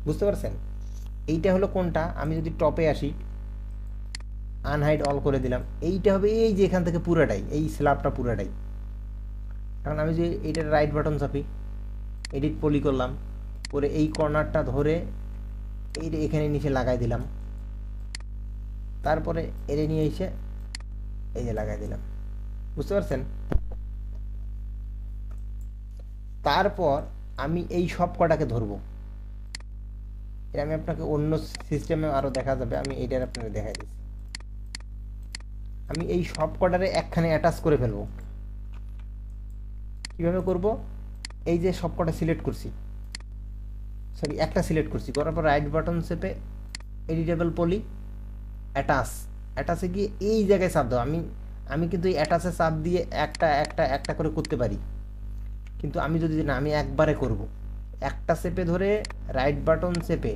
বুঝতে পারছেন? এইটা হলো কোনটা? আমি যদি টপে আসি, আনহাইড অল করে দিলাম, এইটা হবে এই যে এখান থেকে পুরাটাই, এই স্ল্যাবটা পুরাটাই। এখন আমি যদি এইটার রাইট বাটন চাপি, এডিট পলি করলাম, করে এই কর্নারটা ধরে এইটা এখানে নিচে লাগাই দিলাম, তারপরে এরে নিয়ে এসে এই যে লাগাই দিলাম, বুঝতে পারছেন? তারপর আমি এই সব কটাকে ধরবো, এটা আমি আপনাকে অন্য সিস্টেমে আরও দেখা যাবে, আমি এইটার আপনাকে দেখাই দিচ্ছি। আমি এই সব কটারে একখানে অ্যাটাচ করে ফেলবো। কীভাবে করব? এই যে সব কটা সিলেক্ট করছি, সরি একটা সিলেক্ট করছি, করার পর রাইট বাটন চেপে এডিটেবল পলি, অ্যাটাচ, অ্যাটাচে গিয়ে এই জায়গায় চাপ দাও। আমি কিন্তু এই অ্যাটাচে চাপ দিয়ে একটা একটা একটা করে করতে পারি, কিন্তু আমি যদি না, আমি একবারে করব, একটা চেপে ধরে রাইট বাটন চেপে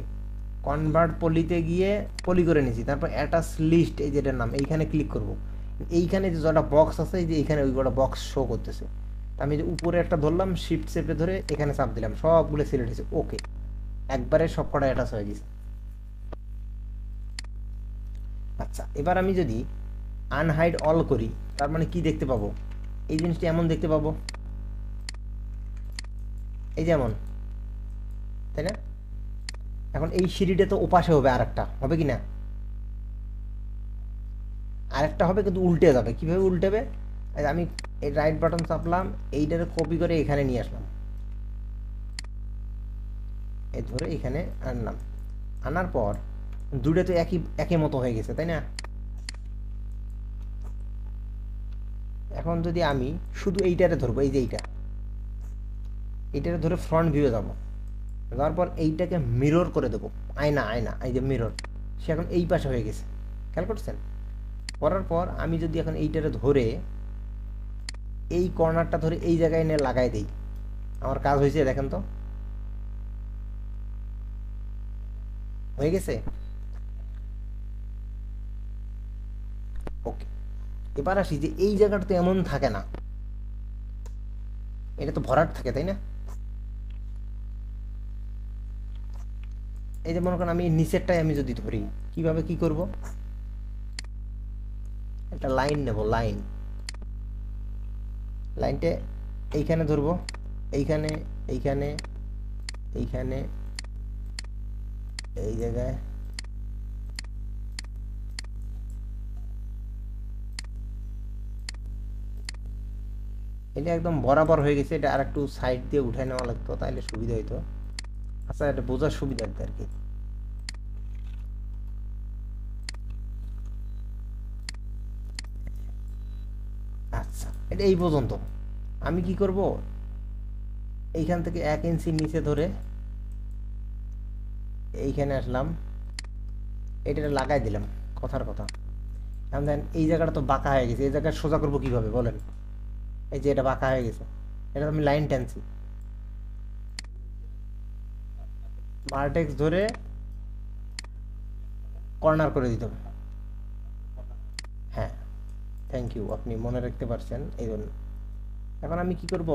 কনভার্ট পলিতে গিয়ে পলি করে নিয়েছি, তারপর অ্যাটাচ লিস্ট, এই যেটার নাম, এইখানে ক্লিক করব। এইখানে যে যটা বক্স আছে, এই যে এইখানে ওই কটা বক্স শো করতেছে, আমি যে উপরে একটা ধরলাম, শিফট চেপে ধরে এখানে চাপ দিলাম, সবগুলো সিলেক্ট হয়েছে, ওকে, একবারে সব কটা অ্যাটাচ হয়ে গেছে। আচ্ছা, এবার আমি যদি আনহাইড অল করি, তার মানে কি দেখতে পাবো? এই জিনিসটি এমন দেখতে পাবো, এই যেমন, তাই না? এখন এই সিঁড়িটা তো ওপাশে হবে, আরেকটা হবে কি না? আরেকটা হবে, কিন্তু উল্টে যাবে। কিভাবে উল্টেবে? আমি এই রাইট বাটন চাপলাম, এইটারে কপি করে এখানে নিয়ে আসলাম, এই ধরে এখানে আনলাম, আনার পর দুটো তো একই মতো হয়ে গেছে, তাই না? এখন যদি আমি শুধু এইটারে ধরবো, এই যে এইটা, এইটারে ধরে ফ্রন্ট ভিউয়ে যাব, যাওয়ার পর এইটাকে মিরর করে দেবো, আয়না আয়না, এই যে মিরর, সে এখন এই পাশে হয়ে গেছে, খেয়াল করছেন? করার পর আমি যদি এখন এইটারে ধরে এই কর্নারটা ধরে এই জায়গায় এনে লাগাই দিই, আমার কাজ হয়েছে, দেখেন তো হয়ে গেছে। ওকে, এবার আসি যে এই জায়গাটা তো এমন থাকে না, এটা তো ভরাট থাকে, তাই না? এই যে মনে করেন আমি নিচেরটাই আমি যদি ধরি, কিভাবে কি করব, একটা লাইন নেব, লাইন, লাইনটা এইখানে ধরবো, এইখানে, এইখানে, এইখানে, এই জায়গায়, এটা একদম বরাবর হয়ে গেছে। এটা আর একটু সাইড দিয়ে উঠাই নেওয়া লাগতো, তাহলে সুবিধা হইতো। আচ্ছা, এটা বোঝার সুবিধার্থে আর কি। আচ্ছা, এটা এই পর্যন্ত। আমি কি করব, এইখান থেকে 1 ইঞ্চি নিচে ধরে এইখানে আসলাম, এটা লাগাই দিলাম, কথার কথা। এখন দেখেন এই জায়গাটা তো বাঁকা হয়ে গেছে, এই জায়গায় সোজা করবো কিভাবে বলেন? এই যে এটা বাঁকা হয়ে গেছে, এটা আমি লাইন টানছি, ভার্টেক্স ধরে কর্নার করে দিতে হবে। হ্যাঁ, থ্যাংক ইউ, আপনি মনে রাখতে পারছেন এই জন্য। এখন আমি কি করব,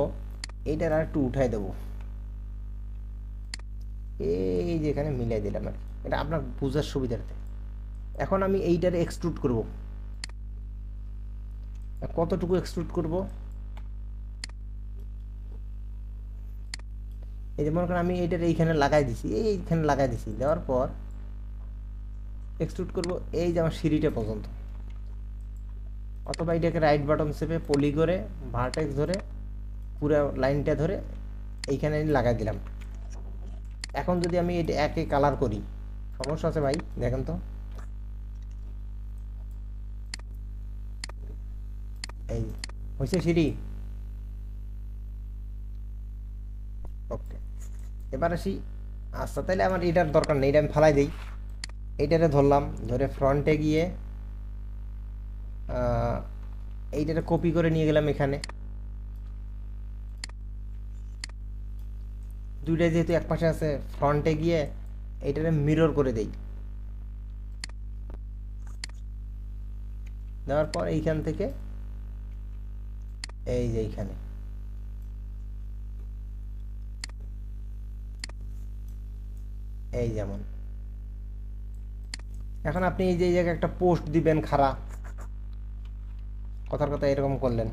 এইটার আর একটু উঠাই দেবো, এই যে এখানে মিলাই দিলাম আর কি, এটা আপনার বোঝার সুবিধার্থে। এখন আমি এইটারে এক্সট্রুড করব, কতটুকু এক্সট্রুড করব, এই যে মনে করেন আমি এইটার এইখানে লাগাই দিছি, এইখানে লাগাই দিছি, দেওয়ার পর এক্সট্রুড করব এই যে আমার সিঁড়িটা পর্যন্ত, অথবা এটাকে রাইট বাটন চেপে পলি করে ভার্টেক্স ধরে পুরো লাইনটা ধরে এইখানে লাগাই দিলাম। এখন যদি আমি এটা একে কালার করি, সমস্যা আছে ভাই? দেখেন তো, এই হয়েছে সিঁড়ি। ওকে, এবার আসি। আচ্ছা, তাহলে আমার এটার দরকার নেই, এটা আমি ফালাই দিই। এইটারে ধরলাম, ধরে ফ্রন্টে গিয়ে এইটারে কপি করে নিয়ে গেলাম এখানে, দুইটা যেহেতু এক পাশে আছে, ফ্রন্টে গিয়ে এইটারে মিরর করে দেই, দেওয়ার পর এইখান থেকে এই যে এইখানে, এই যেমন এখন আপনি এই যে এই জায়গায় একটা পোস্ট দিবেন খাড়া, কথার কথা এরকম করলেন,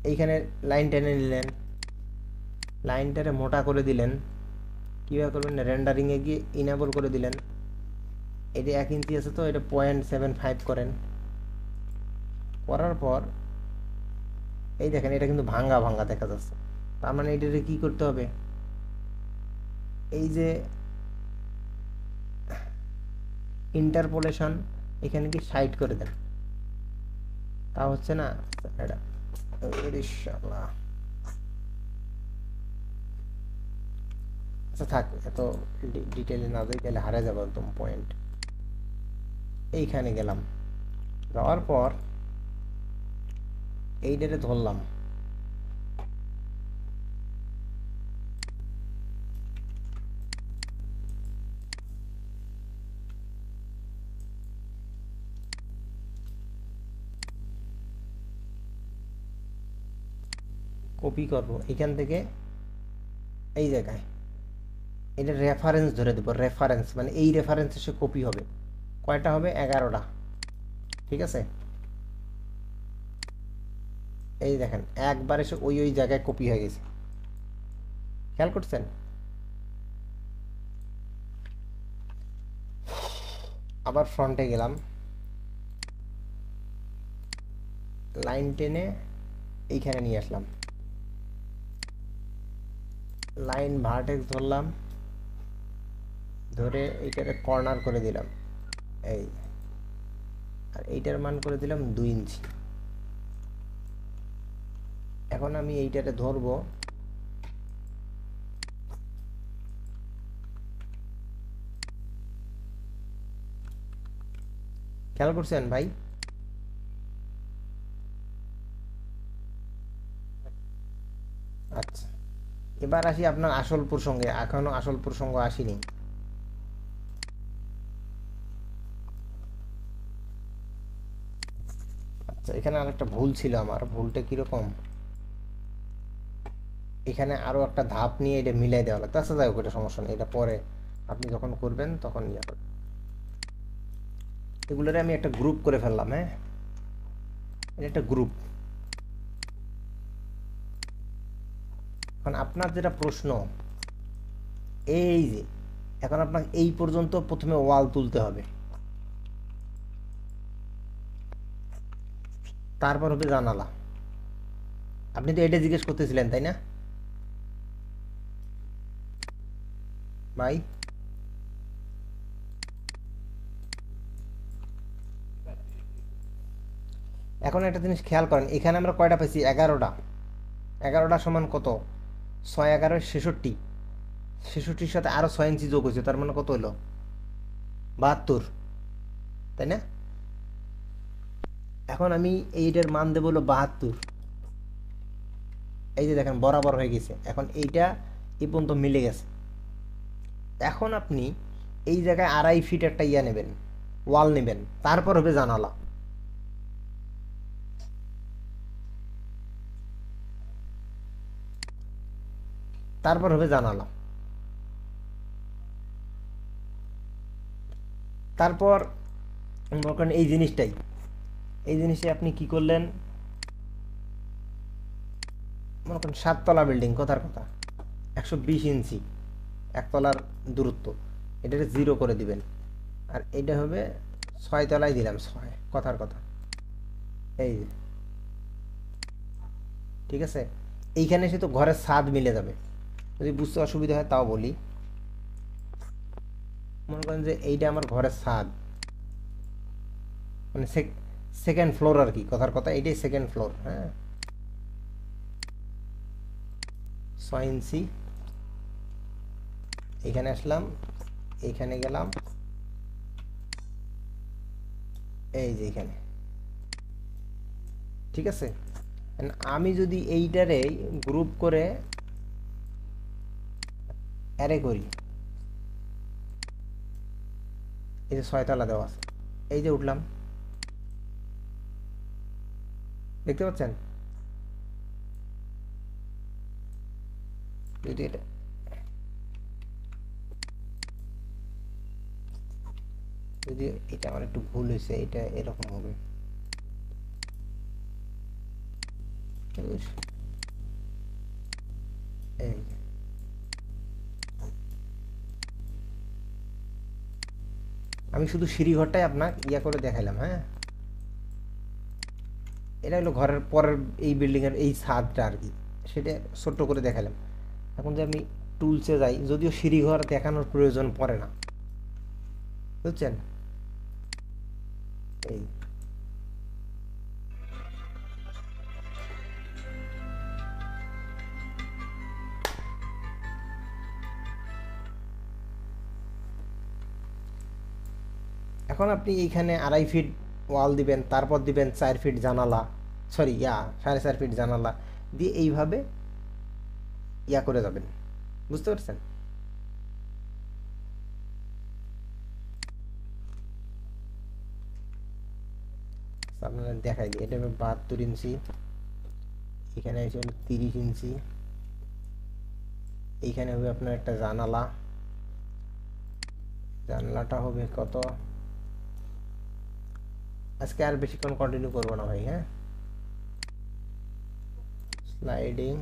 এইখানে লাইন টেনে নিলেন, লাইনটারে মোটা করে দিলেন, কীভাবে করবেন, রেন্ডারিংয়ে গিয়ে ইনেবল করে দিলেন, এটা 1 ইঞ্চি আছে তো এটা 0.75 করেন, করার পর এই দেখেন এটা কিন্তু ভাঙ্গা ভাঙ্গা দেখা যাচ্ছে, তার মানে এটারে কি করতে হবে, এই যে ইন্টারপোলেশন এখানে কি সাইড করে দেন, তা হচ্ছে না এটা, আচ্ছা থাক, এত ডিটেলে না যাই, তাহলে হারিয়ে যাবো একদম পয়েন্ট। এইখানে গেলাম, যাওয়ার পর এইটারে ধরলাম, কপি করব এখান থেকে এই জায়গায়, এটা রেফারেন্স ধরে দেবো, রেফারেন্স মানে এই রেফারেন্স এসে কপি হবে, কয়টা হবে, 11টা, ঠিক আছে? এই দেখেন একবার এসে ওই ওই জায়গায় কপি হয়ে গেছে, খেয়াল করছেন? আবার ফ্রন্টে গেলাম, লাইন টেনে এইখানে নিয়ে আসলাম, লাইন ভার্টেক্স ধরলাম, ধরে এইটারে কর্নার করে দিলাম, এই আর এইটার মান করে দিলাম 2 ইঞ্চি, এখন আমি এইটাতে ধরবো, খেয়াল করছেন ভাই? আচ্ছা, এবার আসি আপনার আসল প্রসঙ্গে। এখনো আসল প্রসঙ্গ আসেনি। আচ্ছা, এখানে আরেকটা ভুল ছিল আমার। ভুলটা কিরকম, এখানে আরো একটা ধাপ নিয়ে এটা মিলাই দেওয়া লাগতো। আচ্ছা যাই হোক, এটা সমস্যা নেই, এটা পরে আপনি যখন করবেন তখন ইয়ে করবেন। এগুলোরে আমি একটা গ্রুপ করে ফেললাম। হ্যাঁ, এটা একটা গ্রুপ। এখন আপনার যেটা প্রশ্ন, এই যে এখন আপনাকে এই পর্যন্ত প্রথমে ওয়াল তুলতে হবে, তারপর হবে জানালা। আপনি তো এটা জিজ্ঞেস করতেছিলেন তাই না ভাই? এখন একটা জিনিস খেয়াল করেন, এখানে আমরা কয়টা পাইছি? 11টা। 11টা সমান কত? 6 11 66। 66-র সাথে আরো 6 ইঞ্চি যোগ হয়েছে, তার মানে কত হলো? 72, তাই না? এখন আমি এইটার মান দেবো হলো 72। এই যে দেখেন বরাবর হয়ে গেছে। এখন এইটা এই পর্যন্ত মিলে গেছে। এখন আপনি এই জায়গায় 2.5 ফিট একটা ইয়া নেবেন, ওয়াল নেবেন, তারপর হবে জানালা। তারপর হবে জানালা। তারপর মনে করেন এই জিনিসটাই, এই জিনিসটা আপনি কি করলেন, মনে করেন 7 তলা বিল্ডিং, কথার কথা, 120 ইঞ্চি একতলার দূরত্ব, এটাকে 0 করে দিবেন। আর এটা হবে 6 তলায় দিলাম 6, কথার কথা। এই যে, ঠিক আছে? এইখানে এসে তো ঘরের ছাদ মিলে যাবে। যদি বুঝতে অসুবিধা হয় তাও বলি। মনে করেন যে এইটা আমার ঘরের ছাদ, মানে সেকেন্ড ফ্লোর আর কি, কথার কথা, এইটাই সেকেন্ড ফ্লোর। হ্যাঁ, 6 ইঞ্চি। এখানে আসলাম, এইখানে গেলাম, এই যে এখানে, ঠিক আছে? আমি যদি এইটারে গ্রুপ করে অ্যারে করি, এই যে 6 তলা দেওয়া আছে, এই যে উঠলাম, দেখতে পাচ্ছেন? যদি এটা, যদি এটা আমার একটু ভুল হয়েছে, এটা এরকম হবে। এই আমি শুধু সিঁড়িঘরটাই আপনার ইয়া করে দেখাইলাম। হ্যাঁ, এটা হলো ঘরের পরের এই বিল্ডিং এর এই ছাদটা আর কি, সেটা ছোট্ট করে দেখালাম। এখন যে আমি টুলসে যাই, যদিও সিঁড়িঘর দেখানোর প্রয়োজন পড়ে না, বুঝছেন? এই এখন আপনি এইখানে 2.5 ফিট ওয়াল দিবেন, তারপর দিবেন 4 ফিট জানালা, সরি ইয়া 4.5 ফিট জানালা দিয়ে এইভাবে ইয়া করে যাবেন। বুঝতে পারছেন? আপনারা দেখাই দিই, এটা হবে 72 ইঞ্চি, এখানে এসে হলো 30 ইঞ্চি, এইখানে হবে আপনার একটা জানালা, জানলাটা হবে কত? আজকে আর বেশিক্ষণ কন্টিনিউ করবো না ভাই। হ্যাঁ, স্লাইডিং,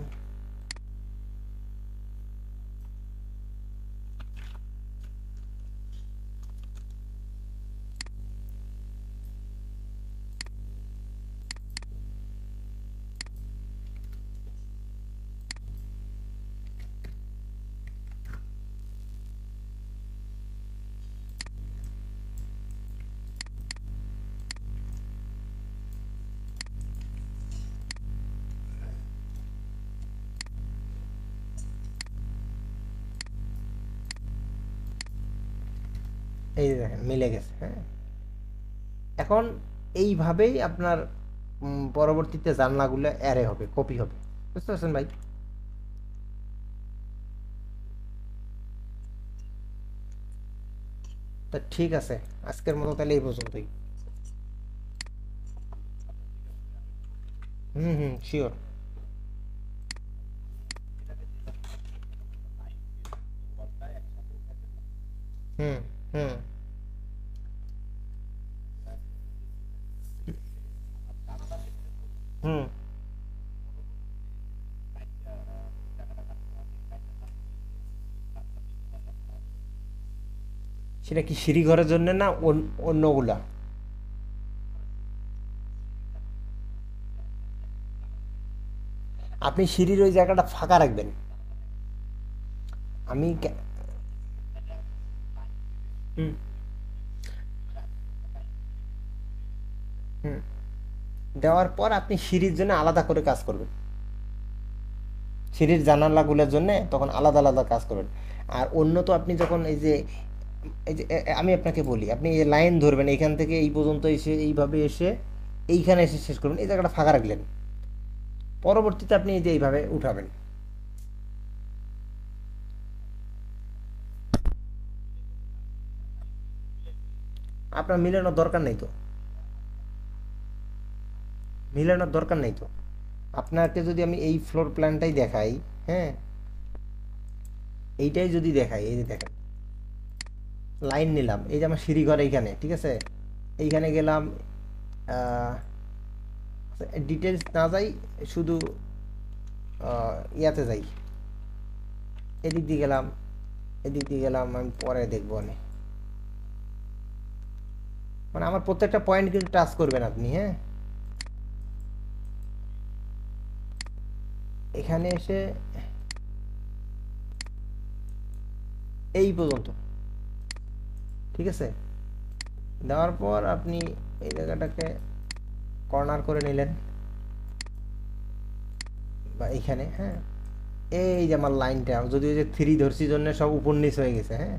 এই যে দেখেন মিলে গেছে। হ্যাঁ, এখন এইভাবেই আপনার পরবর্তীতে জানলাগুলো অ্যারে হবে, কপি হবে। বুঝতে পারছেন ভাই? তা ঠিক আছে, আজকের মতো তাহলে এই পর্যন্তই। হুম হুম, শিওর। হুম হুম হুম। সেটা কি সিঁড়ি ঘরের জন্য না অন্যগুলা? আপনি সিঁড়ির ওই জায়গাটা ফাঁকা রাখবেন। আমি হুম হুম। দেওয়ার পর আপনি সিঁড়ির জন্য আলাদা করে কাজ করবেন। সিঁড়ির জানালাগুলোর জন্য তখন আলাদা আলাদা কাজ করবেন। আর অন্য তো আপনি যখন আমি আপনাকে বলি, আপনি এই লাইন ধরবেন এইখান থেকে এই পর্যন্ত এসে এইভাবে এসে এইখানে এসে শেষ করবেন, এই জায়গাটা ফাঁকা রাখলেন। পরবর্তীতে আপনি এই যে এইভাবে উঠাবেন। আপনার মিলানোর দরকার নেই তো। মিলানোর দরকার নেই তো। আপনাকে যদি আমি এই ফ্লোর প্ল্যানটাই দেখাই, হ্যাঁ, এইটাই যদি দেখাই, এই যে দেখেন লাইন নিলাম, এই যে আমার সিঁড়ি ঘর এইখানে, ঠিক আছে, এইখানে গেলাম। ডিটেলস না যাই, শুধু ইয়াতে যাই, এদিক দিয়ে গেলাম, এদিক দিয়ে গেলাম, আমি পরে দেখবো অনেক। মানে আমার প্রত্যেকটা পয়েন্ট কিন্তু টাচ করবেন আপনি। হ্যাঁ, এখানে এসে এই পর্যন্ত, ঠিক আছে, দেওয়ার পর আপনি এই জায়গাটাকে কর্নার করে নিলেন বা এইখানে। হ্যাঁ, এই যে আমার লাইনটা যদি ওই যে থ্রি ধরছি জন্য সব উপর নিচ হয়ে গেছে। হ্যাঁ,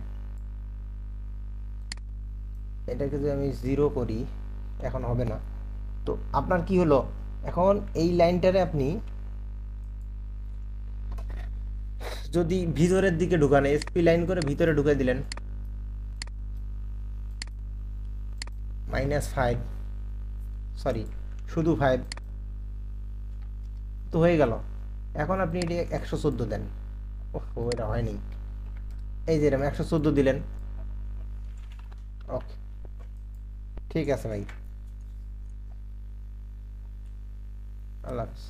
এটাকে যদি আমি জিরো করি, এখন হবে না। তো আপনার কি হলো, এখন এই লাইনটারে আপনি যদি ভিতরের দিকে ঢুকান, এসপি লাইন করে ভিতরে ঢুকে দিলেন, -5, সরি, শুধু 5, তো হয়ে গেল। এখন আপনি এটি 114 দেন। ওহো, এটা হয়নি। এই যে এরকম 114 দিলেন। ওকে, ঠিক আছে ভাই। আল্লাহ হাফিজ।